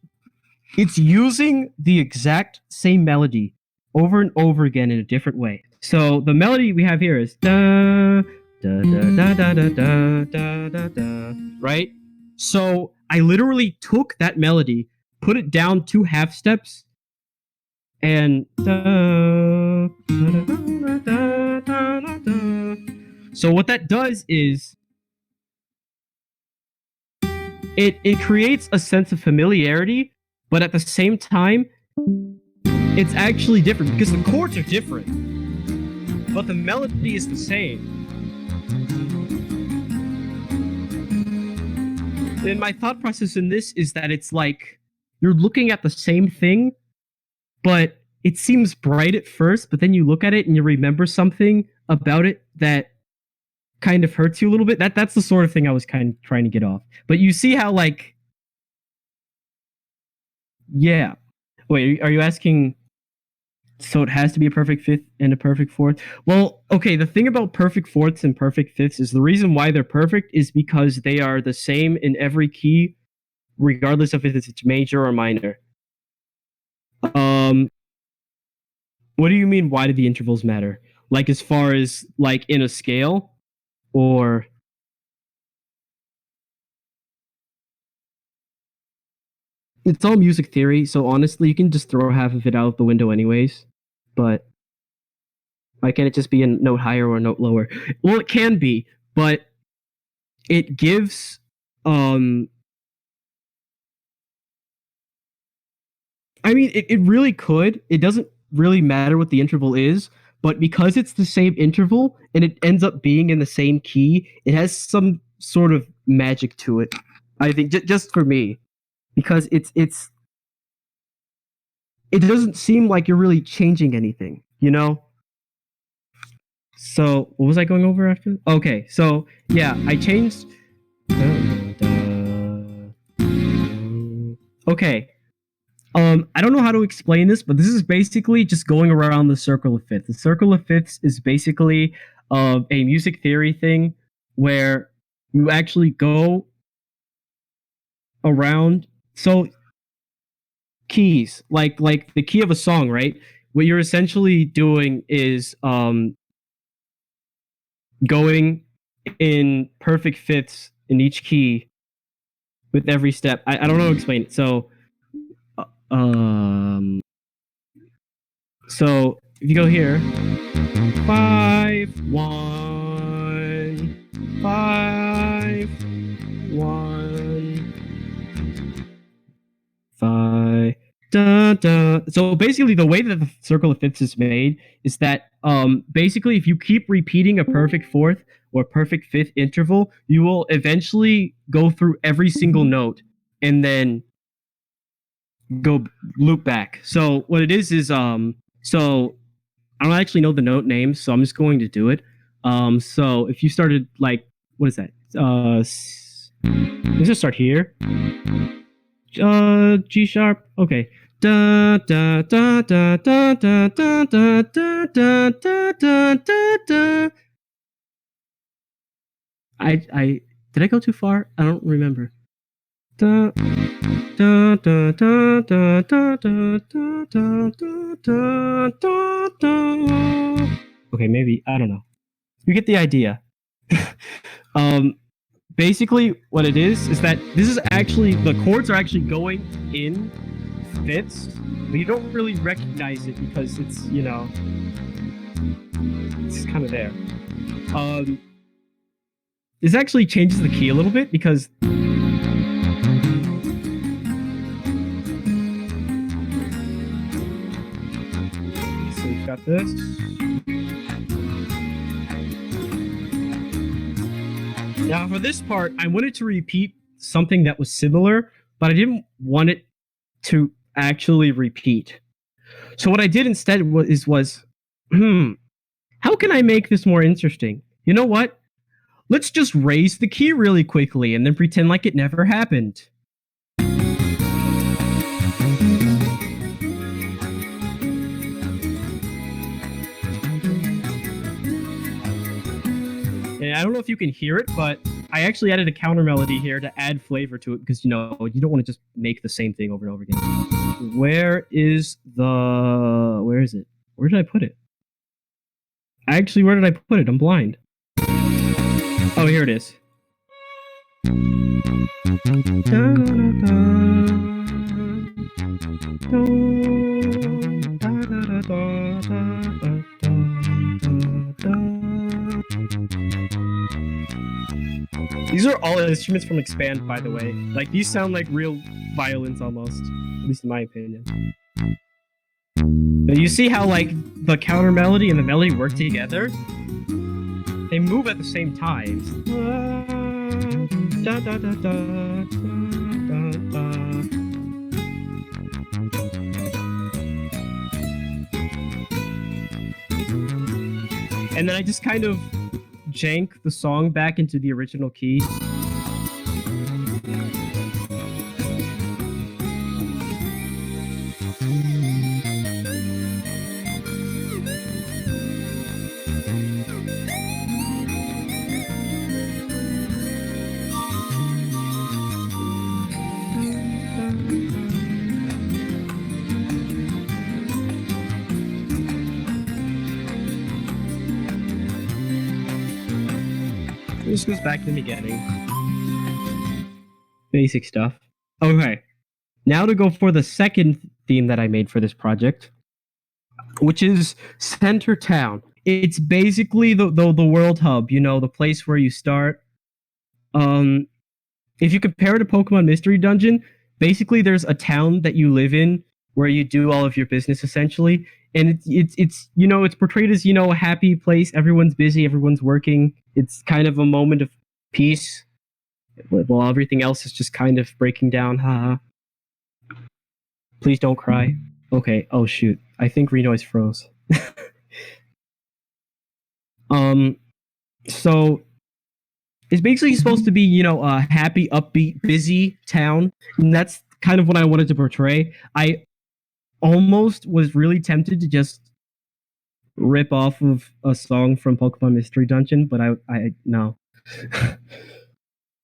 it's using the exact same melody over and over again in a different way. So the melody we have here is da da da da da da da da da, right? So I literally took that melody, put it down 2 half steps, and da, da, da, da, da, da, da. So what that does is it creates a sense of familiarity, but at the same time, it's actually different because the chords are different, but the melody is the same. And my thought process in this is that it's like you're looking at the same thing, but it seems bright at first, but then you look at it and you remember something about it that kind of hurts you a little bit. That's the sort of thing I was kind of trying to get off. But you see how like, yeah. Wait, are you asking? So it has to be a perfect fifth and a perfect fourth. Well, okay. The thing about perfect fourths and perfect fifths is the reason why they're perfect is because they are the same in every key, regardless of if it's major or minor. What do you mean? Why do the intervals matter? Like as far as like in a scale, or it's all music theory. So honestly, you can just throw half of it out the window, anyways. But why can't it just be a note higher or a note lower? Well, it can be, but it gives I mean, it really could. It doesn't really matter what the interval is, but because it's the same interval and it ends up being in the same key, it has some sort of magic to it. I think just for me, because it doesn't seem like you're really changing anything, you know? So what was I going over after? Okay, so yeah, I changed. Okay. I don't know how to explain this, but this is basically just going around the circle of fifths. The circle of fifths is basically a music theory thing where you actually go around. So keys, like the key of a song, right? What you're essentially doing is going in perfect fifths in each key with every step. I don't know how to explain it. Um, so if you go here, 5 1 5 1 5 da, da. So basically, the way that the circle of fifths is made is that basically, if you keep repeating a perfect fourth or perfect fifth interval, you will eventually go through every single note and then go loop back. So what it is so I don't actually know the note names, so I'm just going to do it. So if you started like, what is that? Let's just start here. G sharp. Okay. Da da da da da da da da da da da da da. I did I go too far? I don't remember. Da da da da da da da da da da da da. Okay, maybe I don't know. You get the idea. Basically, what it is that this is actually the chords are actually going in fifths, but you don't really recognize it because it's it's kind of there. This actually changes the key a little bit because so we've got this. Now for this part, I wanted to repeat something that was similar, but I didn't want it to actually repeat. So what I did instead was how can I make this more interesting? You know what? Let's just raise the key really quickly and then pretend like it never happened. And I don't know if you can hear it, but I actually added a counter melody here to add flavor to it because, you don't want to just make the same thing over and over again. Where is it? Where did I put it? Actually, where did I put it? I'm blind. Oh, here it is. These are all instruments from Expand, by the way. Like, these sound like real violins almost, at least in my opinion. But you see how, like, the counter melody and the melody work together? They move at the same time. Da, da, da, da, da, da. And then I just kind of jank the song back into the original key. This goes back to the beginning. Basic stuff. Okay. Now to go for the second theme that I made for this project, which is Center Town. It's basically the world hub, you know, the place where you start. If you compare it to Pokemon Mystery Dungeon, basically there's a town that you live in where you do all of your business essentially, and it's you know, it's portrayed as, you know, a happy place. Everyone's busy, everyone's working. It's kind of a moment of peace while everything else is just kind of breaking down. Haha. Please don't cry. Okay. Oh shoot. I think Renoise froze. So it's basically supposed to be, you know, a happy, upbeat, busy town, and that's kind of what I wanted to portray. I almost was really tempted to just rip off of a song from Pokemon Mystery Dungeon, but I no.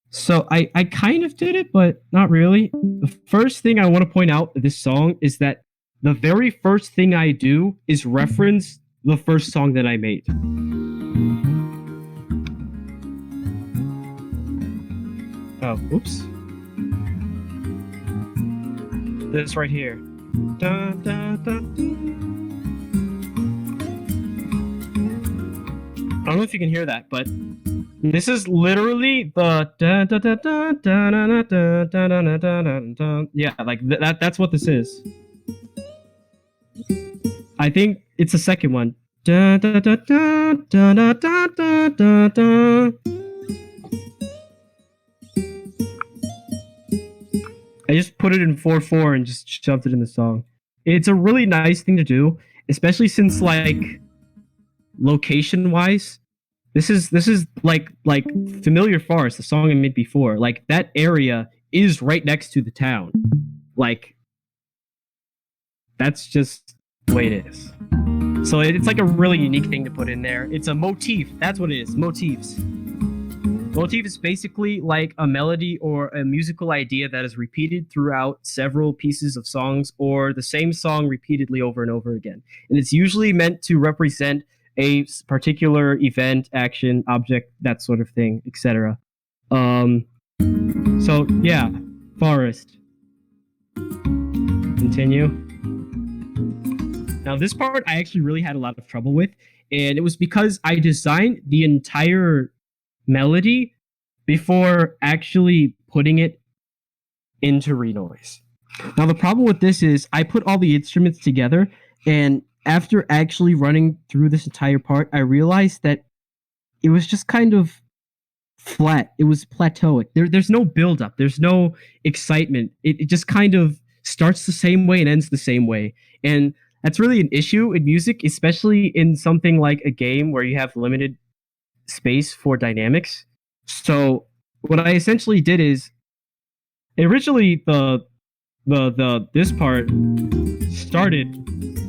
So I kind of did it, but not really. The first thing I want to point out of this song is that the very first thing I do is reference the first song that I made. Oh, oops. This right here. Dun, dun, dun, dun. I don't know if you can hear that, but this is literally the dun, dun, dun, dun, dun, dun, dun, dun, dun, dun, dun, dun. Yeah, like that's what this is. I think it's the second one. Dun, dun, dun, dun, dun, dun, dun, dun, dun. I just put it in 4/4 and just shoved it in the song. It's a really nice thing to do, especially since, like, location-wise, this is like Familiar Forest, the song I made before. Like, that area is right next to the town. Like, that's just the way it is. So it's like a really unique thing to put in there. It's a motif. That's what it is. Motifs. Motif is basically like a melody or a musical idea that is repeated throughout several pieces of songs, or the same song repeatedly over and over again. And it's usually meant to represent a particular event, action, object, that sort of thing, etc. So yeah, Forest. Continue. Now this part I actually really had a lot of trouble with, and it was because I designed the entire melody before actually putting it into Renoise. Now the problem with this is I put all the instruments together, and after actually running through this entire part, I realized that it was just kind of flat. It was plateauic. There's no build-up. There's no excitement. It just kind of starts the same way and ends the same way. And that's really an issue in music, especially in something like a game where you have limited space for dynamics. So what I essentially did is, originally this part started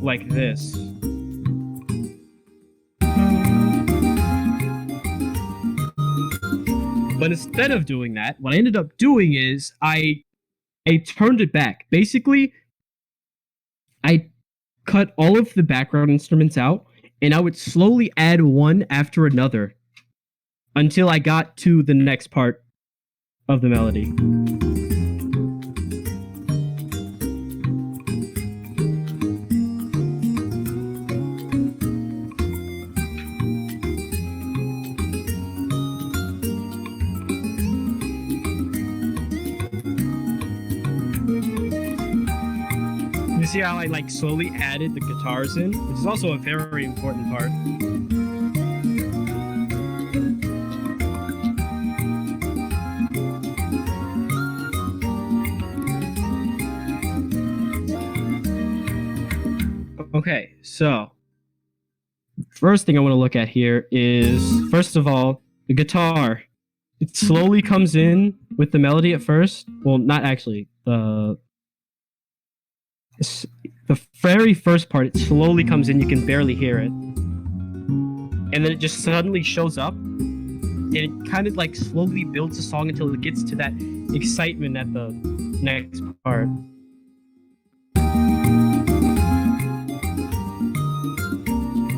like this. But instead of doing that, what I ended up doing is I turned it back. Basically, I cut all of the background instruments out, and I would slowly add one after another until I got to the next part of the melody. You see how I like slowly added the guitars in, which is also a very important part. Okay, so first thing I want to look at here is, first of all, the guitar. It slowly comes in with the melody at first. Well, not actually. The very first part, it slowly comes in. You can barely hear it. And then it just suddenly shows up. And it kind of like slowly builds a song until it gets to that excitement at the next part.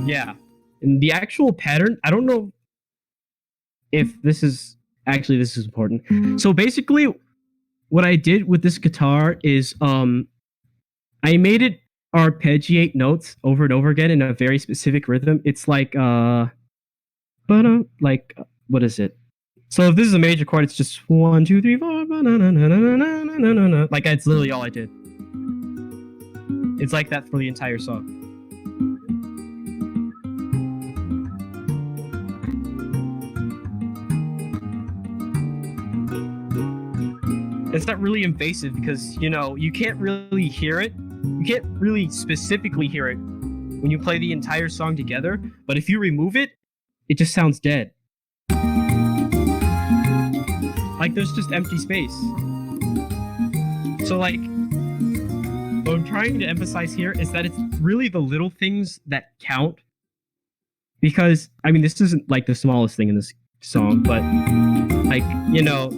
Yeah. And the actual pattern, I don't know if this is important. So basically what I did with this guitar is I made it arpeggiate notes over and over again in a very specific rhythm. It's like what is it? So if this is a major chord, it's just 1, 2, 3, 4, like that's literally all I did. It's like that for the entire song. It's not really invasive because, you know, you can't really hear it. You can't really specifically hear it when you play the entire song together. But if you remove it, it just sounds dead. Like there's just empty space. So like, what I'm trying to emphasize here is that it's really the little things that count. Because, I mean, this isn't like the smallest thing in this song, but like, you know,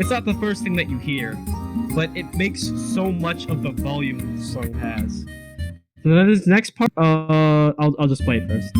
it's not the first thing that you hear, but it makes so much of the volume the song has. So then this next part, I'll just play it first.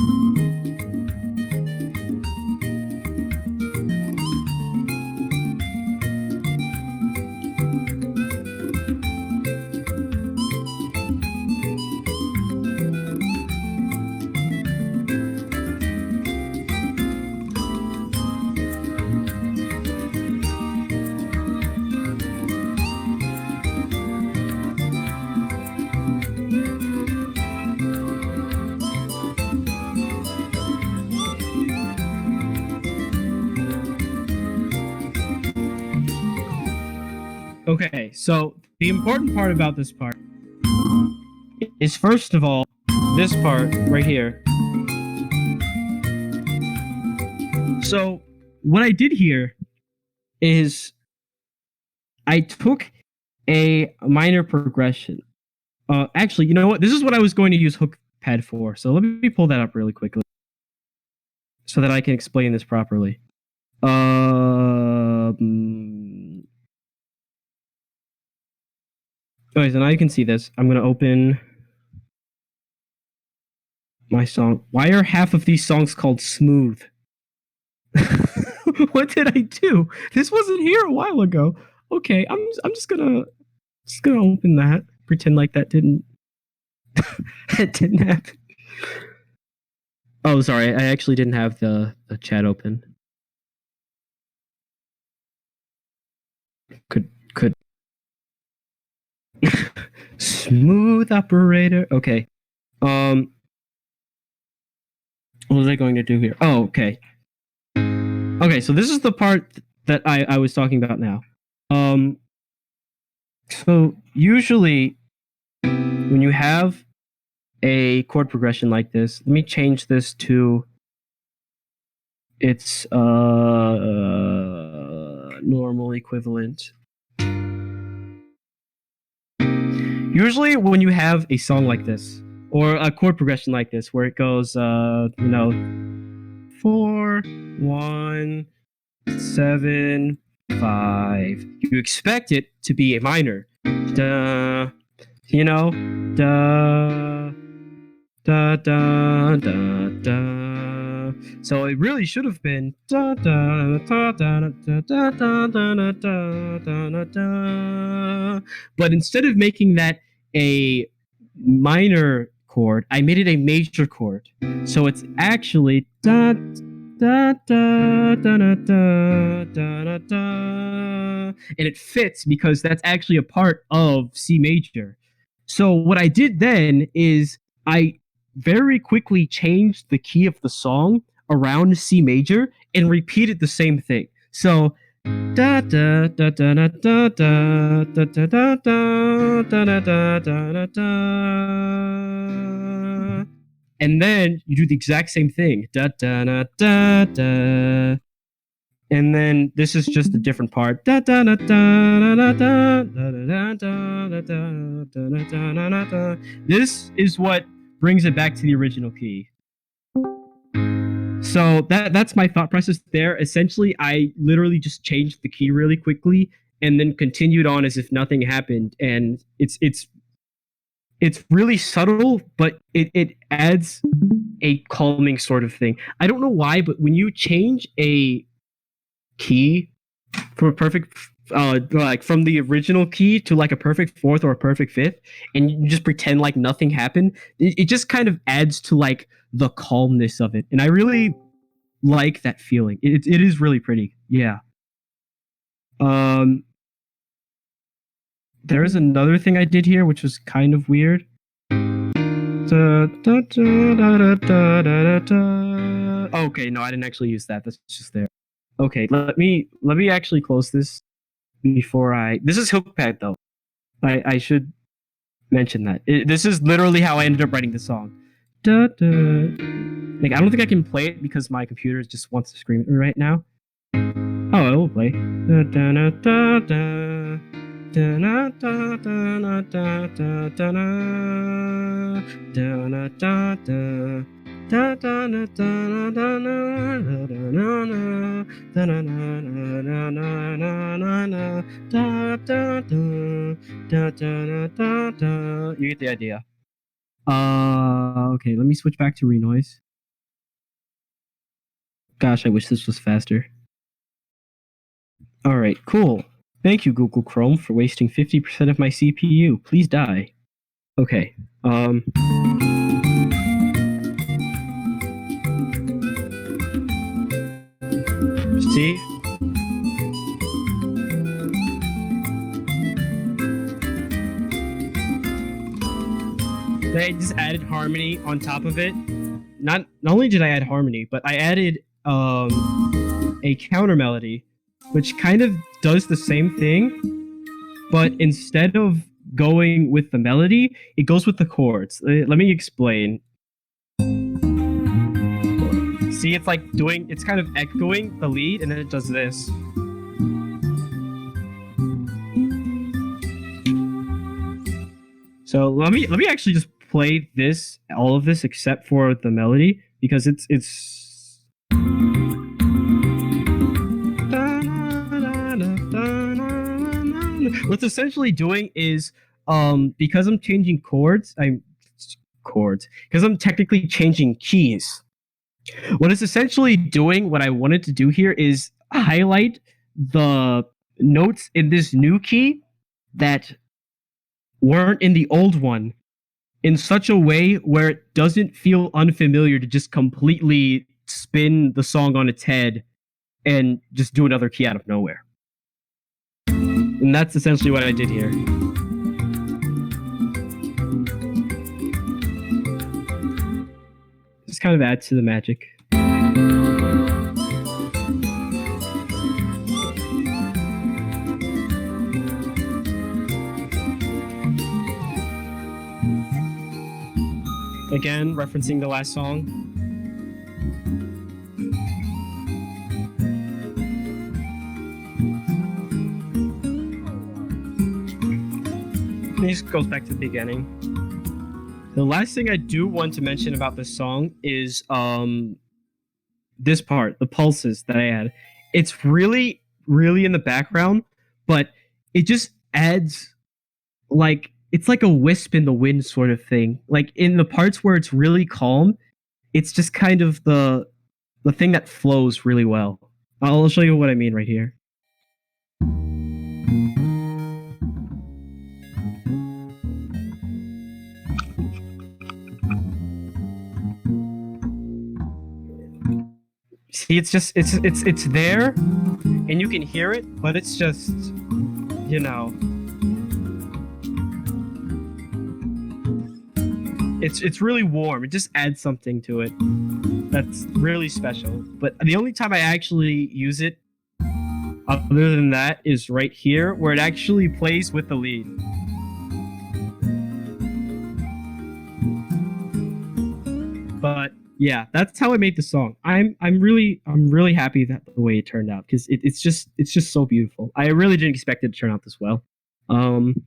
Okay, so the important part about this part is, first of all, this part right here. So what I did here is I took a minor progression. Actually, you know what? This is what I was going to use hook pad for. So let me pull that up really quickly so that I can explain this properly. Okay, so now you can see this. I'm going to open my song. Why are half of these songs called Smooth? What did I do? This wasn't here a while ago. Okay, I'm just gonna open that. Pretend like that didn't happen. Oh, sorry. I actually didn't have the chat open. Could Smooth operator. Okay. What was I going to do here? Oh, okay. Okay, so this is the part that I was talking about now. So usually when you have a chord progression like this, let me change this to its normal equivalent. Usually when you have a song like this, or a chord progression like this, where it goes, 4, 1, 7, 5, you expect it to be a minor. Da, you know, da, da, da, da, da. So it really should have been da, da, da, da, da, da, da, da, da, da, da. But instead of making that a minor chord, I made it a major chord. So it's actually da, da, da, da, da, da, da, da. And it fits because that's actually a part of C major. So what I did then is I very quickly changed the key of the song around C major and repeated the same thing. So da da da da da da da da da da da da da da da da. and then you do the exact same thing. Da da da da da. And then this is just a different part. Da da da da da da da da da da. This is what brings it back to the original key. So that's my thought process there. Essentially, I literally just changed the key really quickly and then continued on as if nothing happened. And it's really subtle, but it adds a calming sort of thing. I don't know why, but when you change a key from a perfect like from the original key to like a perfect fourth or a perfect fifth, and you just pretend like nothing happened, it just kind of adds to like the calmness of it, and I really like that feeling. It is really pretty. Yeah. There's another thing I did here which was kind of weird. Okay, no, I didn't actually use that. That's just there. Okay, let me actually close this before I. This is hook pad though. I should mention that. This is literally how I ended up writing the song. Like, I don't think I can play it because my computer just wants to scream at me right now. Oh, I will play. You get the idea. Okay, let me switch back to renoise. Gosh, I wish this was faster. Alright, cool. Thank you, Google Chrome, for wasting 50% of my CPU. Please die. Okay, see? I just added harmony on top of it. Not only did I add harmony, but I added a counter melody, which kind of does the same thing, but instead of going with the melody, it goes with the chords. Let me explain. See, it's like it's kind of echoing the lead, and then it does this. So let me actually just play all of this except for the melody, because it's what's essentially doing is because I'm changing chords, because I'm technically changing keys. What it's essentially doing, what I wanted to do here, is highlight the notes in this new key that weren't in the old one in such a way where it doesn't feel unfamiliar to just completely spin the song on its head and just do another key out of nowhere. And that's essentially what I did here. Just kind of adds to the magic. Again, referencing the last song. This goes back to the beginning. The last thing I do want to mention about this song is this part, the pulses that I add. It's really, really in the background, but it just adds like, it's like a wisp in the wind sort of thing. Like in the parts where it's really calm, it's just kind of the thing that flows really well. I'll show you what I mean right here. See, it's there, and you can hear it, but it's just, you know, it's really warm. It just adds something to it that's really special. But the only time I actually use it, other than that, is right here, where it actually plays with the lead. But yeah, that's how I made the song. I'm really happy that the way it turned out because it's just so beautiful. I really didn't expect it to turn out this well. Um,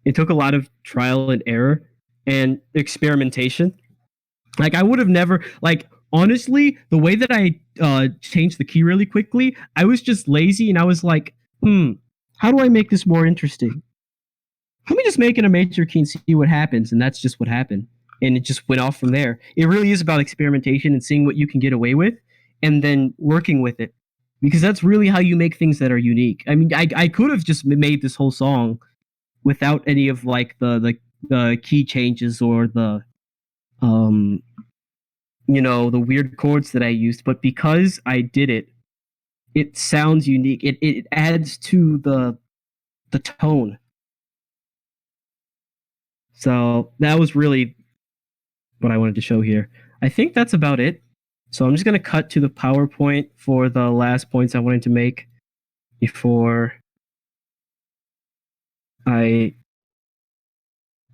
it took a lot of trial and error and experimentation. Like I would have never like honestly the way that I changed the key really quickly. I was just lazy and I was like, how do I make this more interesting? Let me just make it a major key and see what happens, and that's just what happened. And it just went off from there. It really is about experimentation and seeing what you can get away with, and then working with it, because that's really how you make things that are unique. I mean, I could have just made this whole song without any of like the key changes or the um the weird chords that I used, but because I did it, it sounds unique. It adds to the tone. So that was really what I wanted to show here. I think that's about it. So I'm just going to cut to the PowerPoint for the last points I wanted to make before I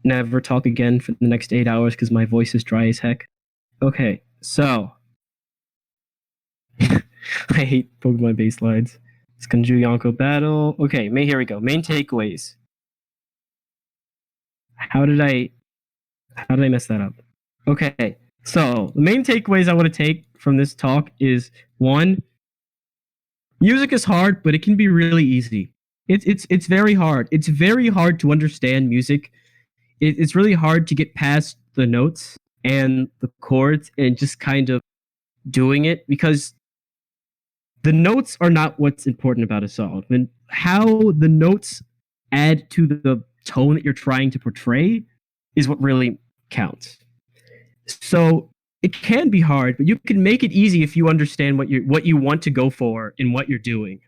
never talk again for the next 8 hours because my voice is dry as heck. Okay, so I hate Pokemon base lines. It's Kanju Yonko battle. Okay, here we go. Main takeaways. How did I mess that up? Okay, so the main takeaways I want to take from this talk is one, music is hard, but it can be really easy. It's very hard. It's very hard to understand music. It's really hard to get past the notes and the chords and just kind of doing it because the notes are not what's important about a song. And how the notes add to the tone that you're trying to portray is what really counts. So it can be hard, but you can make it easy if you understand what you want to go for and what you're doing.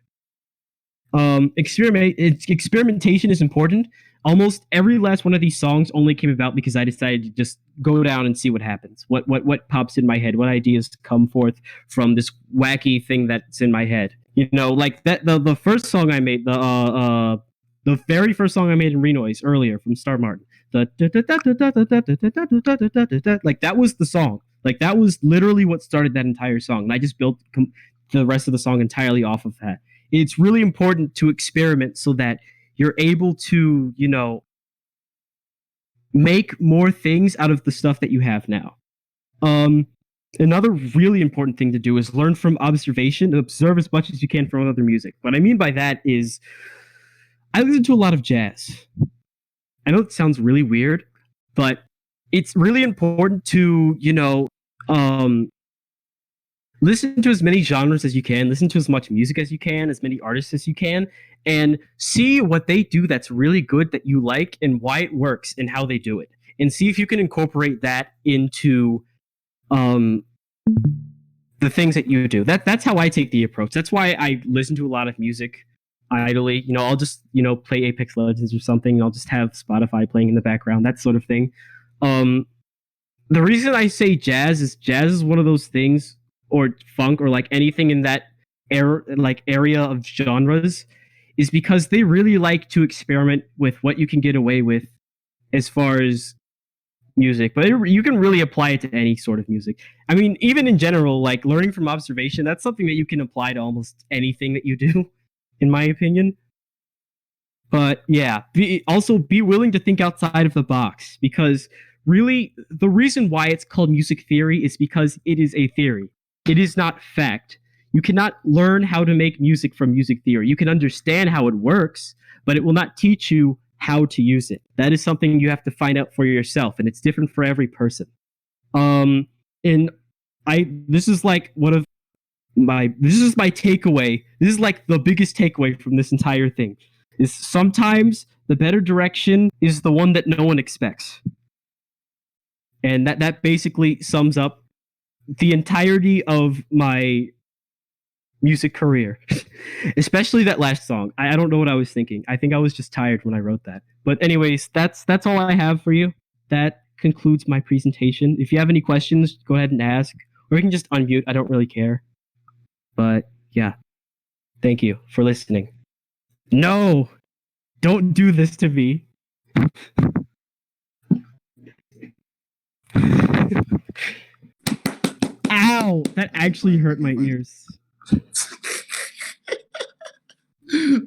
Experimentation is important. Almost every last one of these songs only came about because I decided to just go down and see what happens. What pops in my head? What ideas come forth from this wacky thing that's in my head? You know, like that the first song I made, the very first song I made in Renoise earlier from Star Martin. Like that was the song. Like that was literally what started that entire song. And I just built the rest of the song entirely off of that. It's really important to experiment so that you're able to, make more things out of the stuff that you have now. Another really important thing to do is learn from observation, observe as much as you can from other music. What I mean by that is I listen to a lot of jazz. I know it sounds really weird, but it's really important to, listen to as many genres as you can, listen to as much music as you can, as many artists as you can, and see what they do that's really good that you like and why it works and how they do it. And see if you can incorporate that into the things that you do. That's how I take the approach. That's why I listen to a lot of music idly. I'll just, play Apex Legends or something, and I'll just have Spotify playing in the background, that sort of thing. The reason I say jazz is one of those things, or funk, or like anything in that area of genres, is because they really like to experiment with what you can get away with as far as music, but you can really apply it to any sort of music. I mean, even in general, like learning from observation, that's something that you can apply to almost anything that you do, in my opinion. But yeah, also be willing to think outside of the box, because really the reason why it's called music theory is because it is a theory. It is not fact. You cannot learn how to make music from music theory. You can understand how it works, but it will not teach you how to use it. That is something you have to find out for yourself, and it's different for every person. And this is like this is my takeaway. This is like the biggest takeaway from this entire thing. Is sometimes the better direction is the one that no one expects. And that basically sums up the entirety of my music career, especially that last song. I don't know what I was thinking. I think I was just tired when I wrote that. But anyways, that's all I have for you. That concludes my presentation. If you have any questions, go ahead and ask, or you can just unmute. I don't really care. But yeah, thank you for listening. No, don't do this to me. Ow! That actually hurt my ears.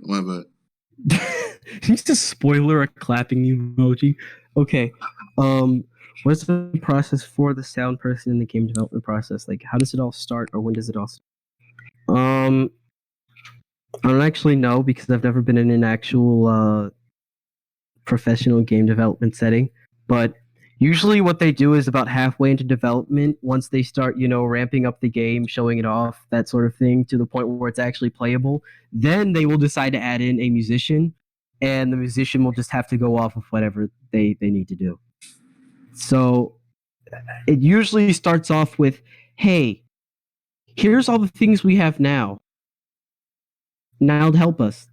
My bad. Just a spoiler, a clapping emoji. Okay. What's the process for the sound person in the game development process? Like, how does it all start, or when does it all start? I don't actually know because I've never been in an actual professional game development setting. But usually, what they do is about halfway into development, once they start, ramping up the game, showing it off, that sort of thing, to the point where it's actually playable, then they will decide to add in a musician, and the musician will just have to go off of whatever they need to do. So it usually starts off with, hey, here's all the things we have now. Now help us.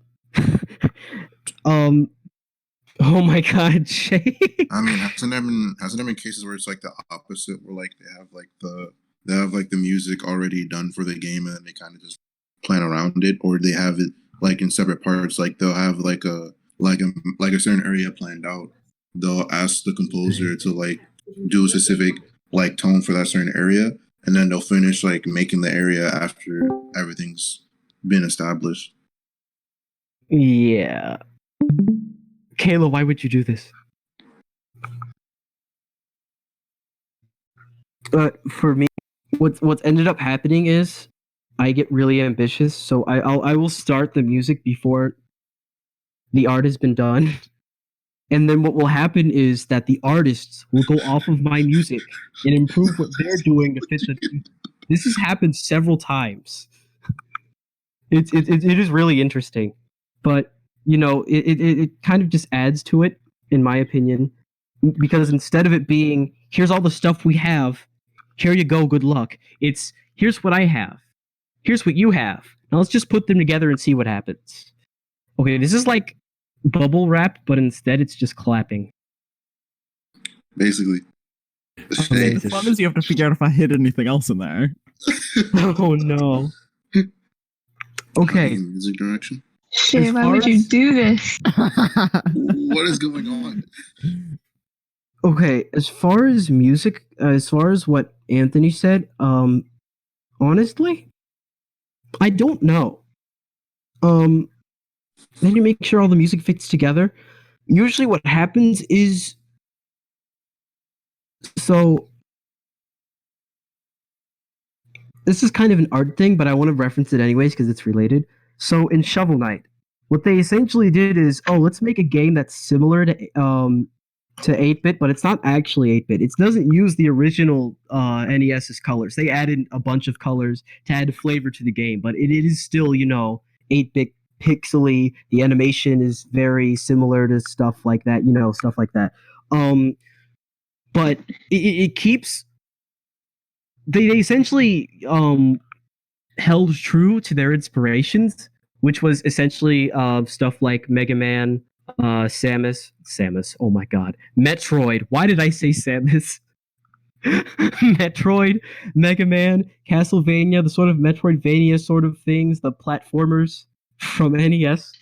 Oh my god, Shay. I mean, hasn't there been cases where it's like the opposite, where like they have the music already done for the game and they kind of just plan around it, or they have it like in separate parts. Like they'll have like a certain area planned out. They'll ask the composer to like do a specific like tone for that certain area, and then they'll finish like making the area after everything's been established. Yeah. Kayla, why would you do this? For me, what's ended up happening is I get really ambitious, so I will start the music before the art has been done, and then what will happen is that the artists will go off of my music and improve what they're doing to fit the. This has happened several times. It is really interesting, but it kind of just adds to it, in my opinion, because instead of it being here's all the stuff we have, here you go, good luck. It's here's what I have, here's what you have. Now let's just put them together and see what happens. Okay, this is like bubble wrap, but instead it's just clapping. Basically. The fun is you have to figure out if I hid anything else in there. Oh no. Okay. Music direction. Shit, why would you do this? What is going on? Okay, as far as music, as far as what Anthony said, honestly, I don't know. Then you make sure all the music fits together. Usually what happens is, so this is kind of an art thing, but I want to reference it anyways because it's related. So in Shovel Knight, what they essentially did is, let's make a game that's similar to 8-bit, but it's not actually 8-bit. It doesn't use the original NES's colors. They added a bunch of colors to add flavor to the game, but it is still, 8-bit pixely. The animation is very similar to stuff like that, stuff like that. But it keeps. They essentially held true to their inspirations, which was essentially stuff like Mega Man, Samus. Oh my God, Metroid. Why did I say Samus? Metroid, Mega Man, Castlevania, the sort of Metroidvania sort of things, the platformers from NES.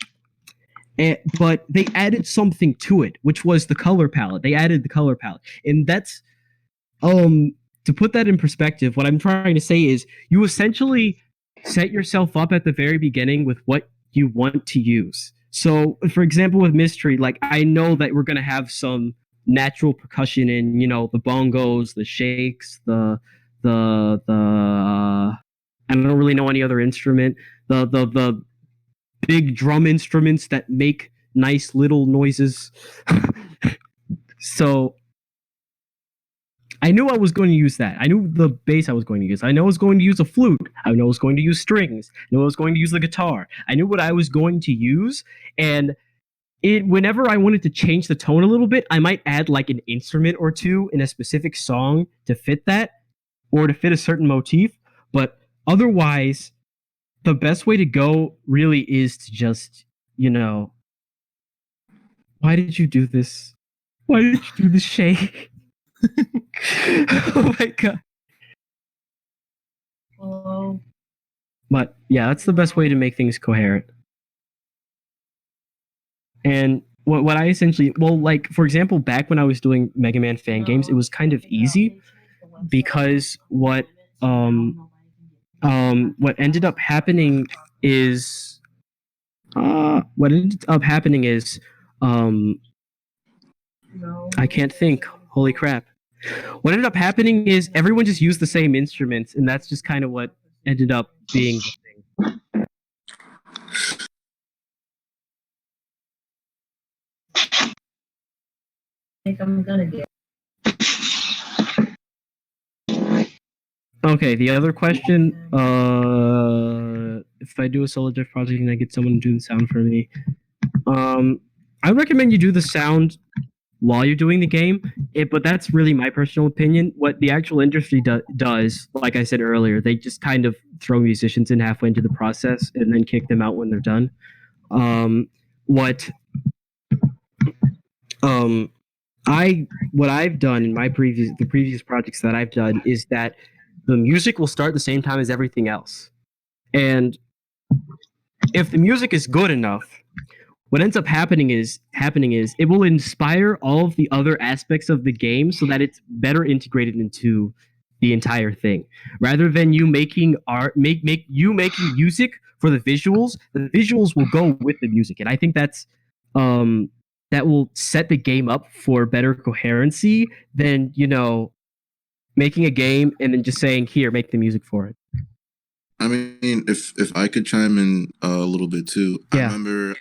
But they added something to it, which was the color palette. They added the color palette, and that's to put that in perspective. What I'm trying to say is, you essentially set yourself up at the very beginning with what you want to use. So, for example, with Mystery, like I know that we're gonna have some natural percussion in, the bongos, the shakes, the I don't really know any other instrument, the big drum instruments that make nice little noises. So I knew I was going to use that. I knew the bass I was going to use. I know I was going to use a flute. I know I was going to use strings. I know I was going to use the guitar. I knew what I was going to use, and whenever I wanted to change the tone a little bit, I might add like an instrument or two in a specific song to fit that, or to fit a certain motif. But otherwise, the best way to go really is to just, why did you do this? Why did you do this, Shay? Oh my God. Hello. But yeah, that's the best way to make things coherent. And what I essentially, like, for example, back when I was doing Mega Man fan games, it was kind of easy because what what ended up happening is I can't think. Holy crap. What ended up happening is everyone just used the same instruments, and that's just kind of what ended up being the thing. I think I'm gonna get. Okay, the other question, if I do a solo diff project and I get someone to do the sound for me, I recommend you do the sound while you're doing the game, but that's really my personal opinion. What the actual industry does, like I said earlier, they just kind of throw musicians in halfway into the process and then kick them out when they're done. What I've done in the previous projects that I've done is that the music will start the same time as everything else. And if the music is good enough, what ends up happening is it will inspire all of the other aspects of the game so that it's better integrated into the entire thing. Rather than you making making music for the visuals will go with the music. And I think that's that will set the game up for better coherency than, making a game and then just saying, here, make the music for it. I mean, if I could chime in a little bit too, Yeah. I remember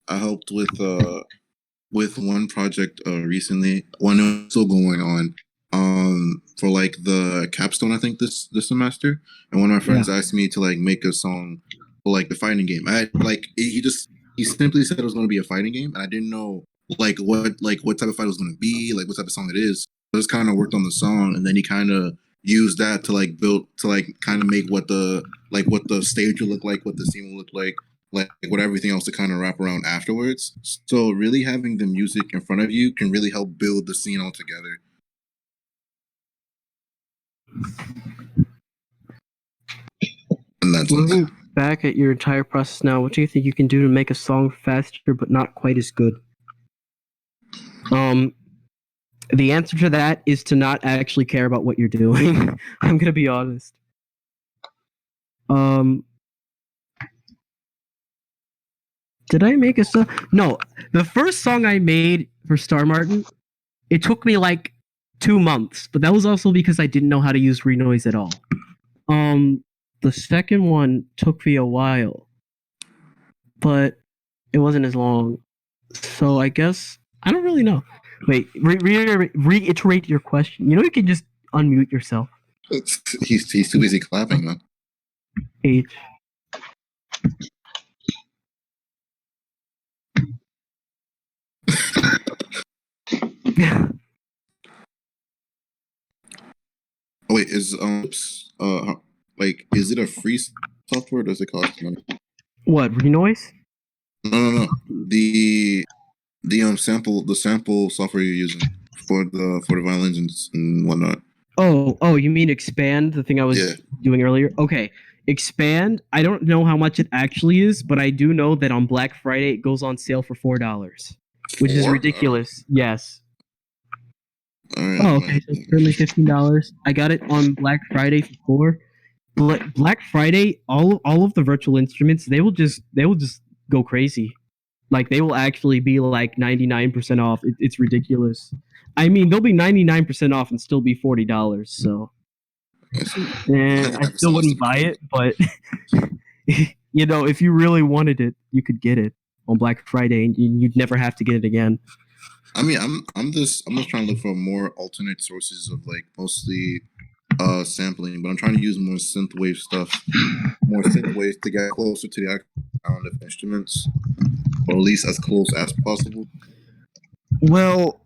I helped with one project recently, one still going on, for like the capstone, I think this semester, and one of my friends asked me to like make a song for like the fighting game. I like he simply said it was going to be a fighting game, and I didn't know what type of fight it was going to be, like what type of song it is. I just kind of worked on the song, and then he kind of used that to like build to like kind of make what the stage will look like, what the scene will look like what everything else to kind of wrap around afterwards. So really having the music in front of you can really help build the scene all together. And that's looking back at your entire process now, what do you think you can do to make a song faster but not quite as good? The answer to that is to not actually care about what you're doing. I'm gonna be honest. Did I make a song? No, the first song I made for Star Martin, it took me like 2 months, but that was also because I didn't know how to use Renoise at all. The second one took me a while, but it wasn't as long. So I guess I don't really know. Wait, reiterate your question. You can just unmute yourself. He's too busy clapping, man. H. Wait, is is it a free software or does it cost money? What, Renoise? No. The sample software you're using for the violins and whatnot. Oh, you mean Expand, the thing I was doing earlier? Okay. Expand, I don't know how much it actually is, but I do know that on Black Friday it goes on sale for $4, which is ridiculous. Yes. Right, okay. So it's only $15. I got it on Black Friday for $4. Black Friday, all of the virtual instruments, they will just go crazy. Like they will actually be like 99% off. It's ridiculous. I mean, they'll be 99% off and still be $40. So, I still wouldn't buy it, but if you really wanted it, you could get it on Black Friday, and you'd never have to get it again. I mean, I'm just trying to look for more alternate sources of like mostly sampling, but I'm trying to use more synthwave stuff, more synthwaves to get closer to the actual sound of instruments, or at least as close as possible. Well,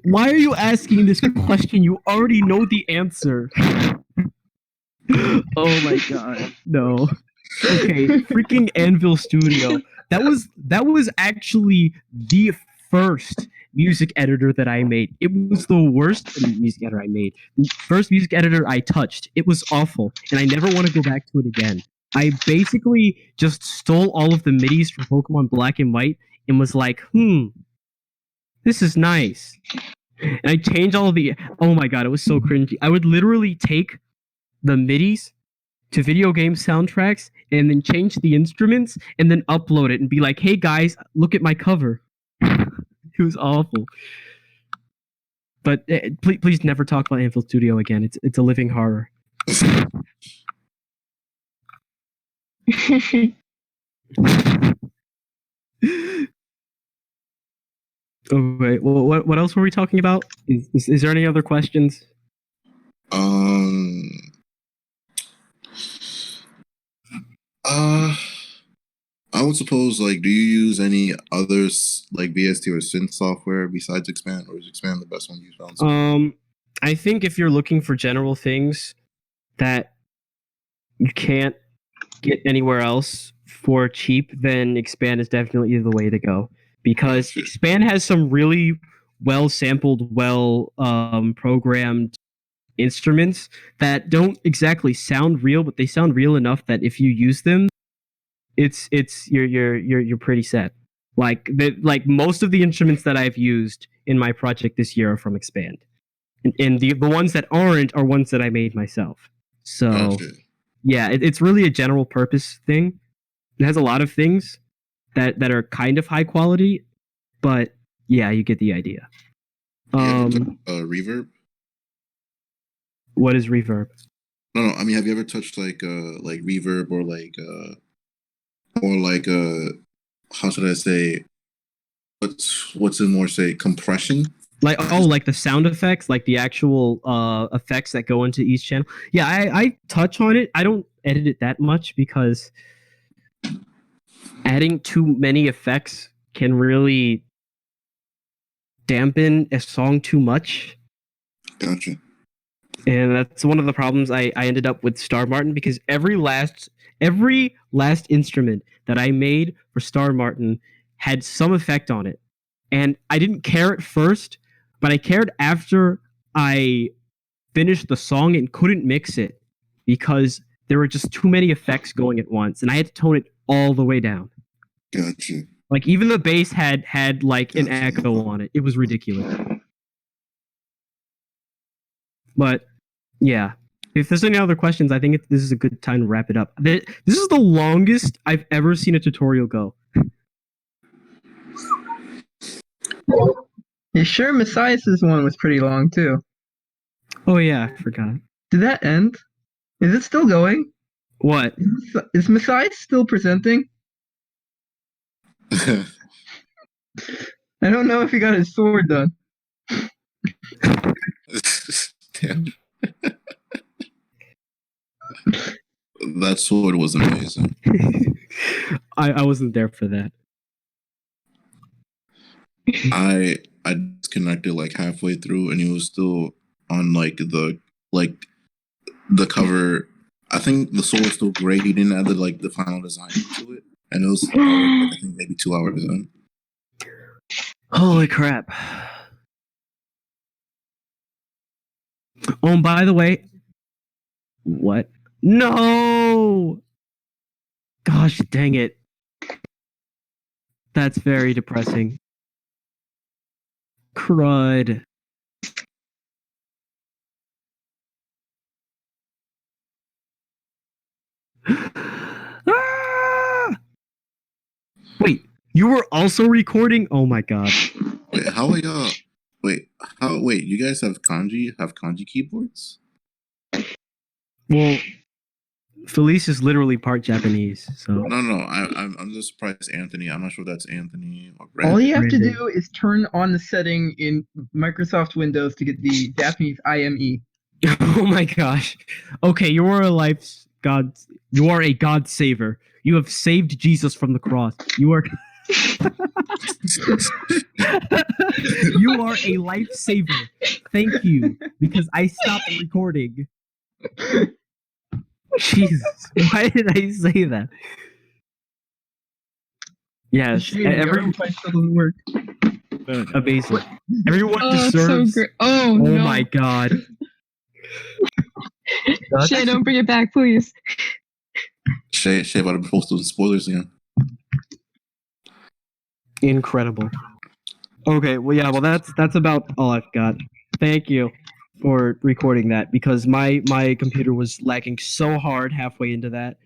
why are you asking this question? You already know the answer. Oh my god, no. Okay, freaking Anvil Studio. That was actually the first music editor that I made. It was the worst music editor I made. The first music editor I touched. It was awful, and I never want to go back to it again. I basically just stole all of the MIDIs from Pokemon Black and White and was like, this is nice. And I changed all the. Oh my god, it was so cringy. I would literally take the MIDIs to video game soundtracks and then change the instruments and then upload it and be like, "Hey guys, look at my cover." It was awful. But please never talk about Anvil Studio again. It's a living horror. Okay. Well, what else were we talking about? Is there any other questions? I would suppose, like, do you use any others like VST or synth software besides Expand, or is Expand the best one you found? I think if you're looking for general things that you can't get anywhere else for cheap, then Expand is definitely the way to go. Because Expand has some really well sampled, well programmed instruments that don't exactly sound real, but they sound real enough that if you use them, you're pretty set. Like most of the instruments that I've used in my project this year are from Expand, and the ones that aren't are ones that I made myself. So yeah, it's really a general purpose thing. It has a lot of things that are kind of high quality, but yeah, you get the idea. Reverb. What is reverb? No. I mean, have you ever touched like reverb or how should I say? What's it more say? Compression. Like like the sound effects, like the actual effects that go into each channel. Yeah, I touch on it. I don't edit it that much because adding too many effects can really dampen a song too much. Gotcha. And that's one of the problems I ended up with Star Martin, because every last instrument that I made for Star Martin had some effect on it. And I didn't care at first, but I cared after I finished the song and couldn't mix it because there were just too many effects going at once, and I had to tone it all the way down. Gotcha. Like even the bass had like an echo on it. It was ridiculous. But yeah, if there's any other questions, I think this is a good time to wrap it up. This is the longest I've ever seen a tutorial go. You sure Messiah's one was pretty long too? Oh yeah, I forgot. Did that end? Is it still going? What? Is Messiah still presenting? I don't know if he got his sword done. Damn. That sword was amazing. I wasn't there for that. I disconnected like halfway through, and it was still on like the cover. I think the sword was still great. He didn't add the final design to it, and it was I think maybe 2 hours in. Holy crap! Oh, and by the way, what? No! Gosh dang it! That's very depressing. Crud. Ah! Wait, you were also recording? Oh my god. Wait, how are y'all? Wait, you guys have kanji keyboards? Well, Felice is literally part Japanese, so. No, I'm just surprised Anthony. I'm not sure if that's Anthony or Brad. All you have to do is turn on the setting in Microsoft Windows to get the Japanese IME. Oh my gosh. Okay, you are a God saver. You have saved Jesus from the cross. You are You are a lifesaver. Thank you, because I stopped recording. Jesus, why did I say that? Yes, everyone doesn't work. Amazing. Everyone That's deserves. so great. Oh no. My god. Shay, don't bring it back, please. Shay about to post those spoilers again. Incredible. Okay, well, yeah, well, that's about all I've got. Thank you for recording that because my computer was lagging so hard halfway into that,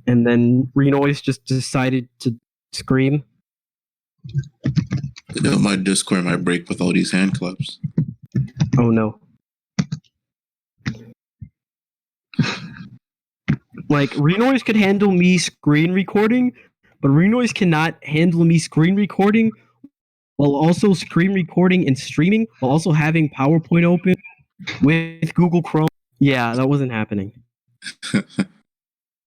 and then Renoise just decided to scream. My Discord might break with all these hand claps. Oh no! Like Renoise could handle me screen recording, but Renoise cannot handle me screen recording while also screen recording and streaming, while also having PowerPoint open with Google Chrome. Yeah, that wasn't happening.